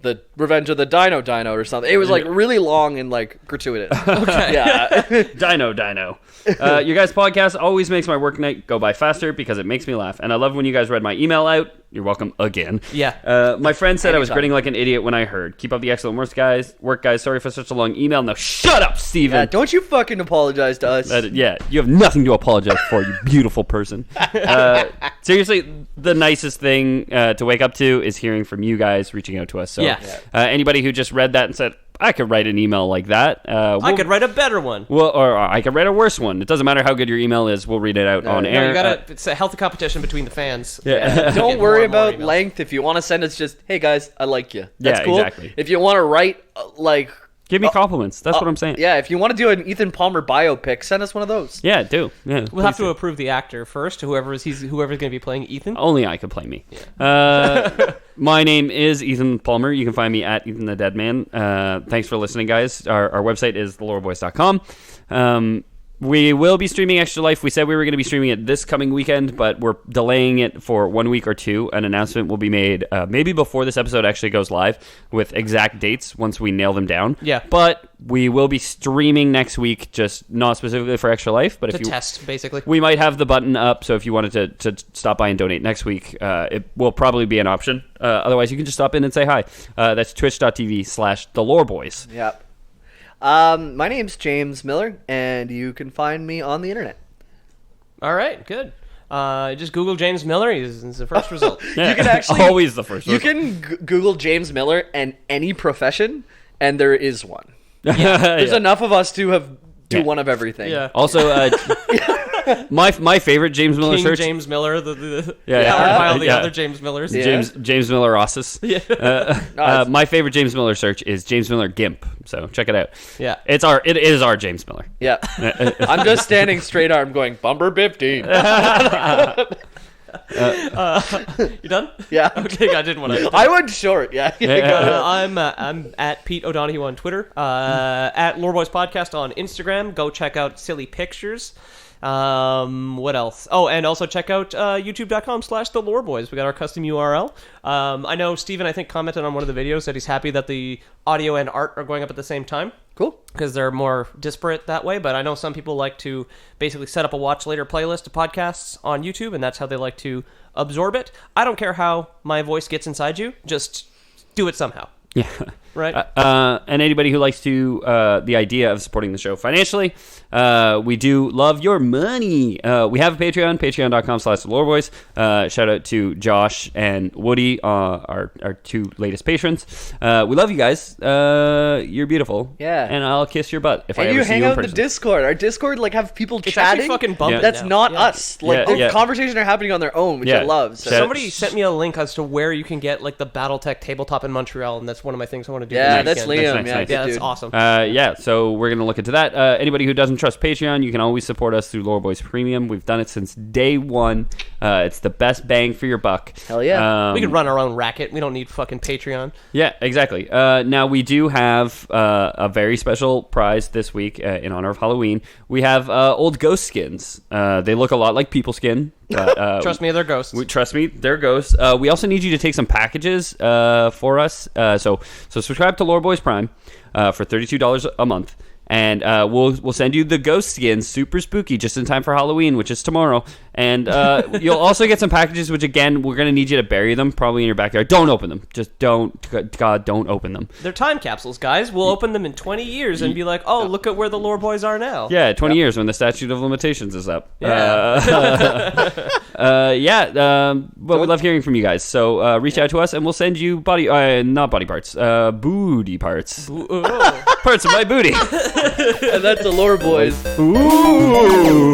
the Revenge of the Dino or something. It was like really long and like gratuitous. Okay. Yeah. Dino. Your guys' podcast always makes my work night go by faster because it makes me laugh. And I love when you guys read my email out. You're welcome again. Yeah. My friend said I was Anytime. grinning like an idiot when I heard. Keep up the excellent work, guys. Sorry for such a long email. Now shut up, Steven. Yeah, don't you fucking apologize to us. Yeah, you have nothing to apologize for, you beautiful person. Seriously, the nicest thing to wake up to is hearing from you guys reaching out to us. So, Yeah. Anybody who just read that and said, I could write an email like that. I could write a better one. Well, or I could write a worse one. It doesn't matter how good your email is. We'll read it out on No, air. you gotta. It's a healthy competition between the fans. Yeah. Don't Get worry more and more about emails. length. If you want to send us just, hey guys, I like you. That's Yeah, cool. exactly. If you want to write like, Give me compliments. That's what I'm saying. yeah, if you want to do an Ethan Palmer biopic, send us one of those. Yeah, do. Yeah, We'll have please to do. approve the actor first. Whoever's going to be playing Ethan. Only I could play me. My name is Ethan Palmer. You can find me at Ethan the Dead Man. Thanks for listening, guys. Our website is theloreboys.com. We will be streaming Extra Life. We said we were going to be streaming it this coming weekend, but we're delaying it for 1 week or two. An announcement will be made maybe before this episode actually goes live with exact dates once we nail them down. Yeah. But we will be streaming next week, just not specifically for Extra Life. But To if you test, basically. we might have the button up, so if you wanted to stop by and donate next week, it will probably be an option. Otherwise, you can just stop in and say hi. That's twitch.tv/theloreboys. Yep. My name's James Miller, and you can find me on the internet. All right, good. Just Google James Miller. He's the first result. Yeah, You can actually always the first. You can Google James Miller and any profession, and there is one. There's enough of us to do one of everything. Yeah. Also, my favorite James Miller King search. James Miller, the Yeah. pile the Yeah. other James Millers. Yeah. James Miller Rosses. Yeah. My favorite James Miller search is James Miller GIMP. So check it out. Yeah. It is our James Miller. Yeah. I'm just standing straight arm going, Bumper 15. You done? Yeah. Okay, I didn't want to. I went short. Yeah. I'm at Pete O'Donohue on Twitter, at Loreboys Podcast on Instagram. Go check out Silly Pictures. What else? Oh, and also check out youtube.com/theloreboys. We got our custom URL. I know Steven, I think, commented on one of the videos that he's happy that the audio and art are going up at the same time. Cool. Because they're more disparate that way, but I know some people like to basically set up a watch later playlist of podcasts on YouTube, and that's how they like to absorb it. I don't care how my voice gets inside you, just do it somehow. Yeah. Right. And anybody who likes to the idea of supporting the show financially, we do love your money. We have a Patreon, patreon.com/theloreboys. Shout out to Josh and Woody, our two latest patrons. We love you guys. You're beautiful. Yeah. And I'll kiss your butt if I And ever you see hang you in out in the person. Discord. Our Discord have people It's chatting. actually fucking bumping That's now. not Yeah. us. The conversations are happening on their own, which I love. So. Somebody sent me a link as to where you can get the BattleTech tabletop in Montreal, and that's one of my things I want to do. Yeah, this that's weekend. Liam. Yeah, that's awesome. So we're going to look into that. Anybody who doesn't trust Patreon, you can always support us through Lore Boys Premium. We've done it since day one. It's the best bang for your buck. Hell yeah. We can run our own racket. We don't need fucking Patreon. Yeah, exactly. Now, we do have a very special prize this week in honor of Halloween. We have old ghost skins. They look a lot like people skin. But, Trust me, they're ghosts. Trust me, they're ghosts. We also need you to take some packages for us. So subscribe to Lore Boys Prime for $32 a month. And we'll send you the ghost skins, super spooky, just in time for Halloween, which is tomorrow. And you'll also get some packages, which, again, we're going to need you to bury them, probably in your backyard. Don't open them. Just don't. God, don't open them. They're time capsules, guys. We'll open them in 20 years and be like, oh, look at where the Lore Boys are now. Yeah, 20 years when the statute of limitations is up. Yeah. But we love hearing from you guys. So reach out to us, and we'll send you not body parts, booty parts. Parts of my booty. And that's the Lore Boys. Ooh.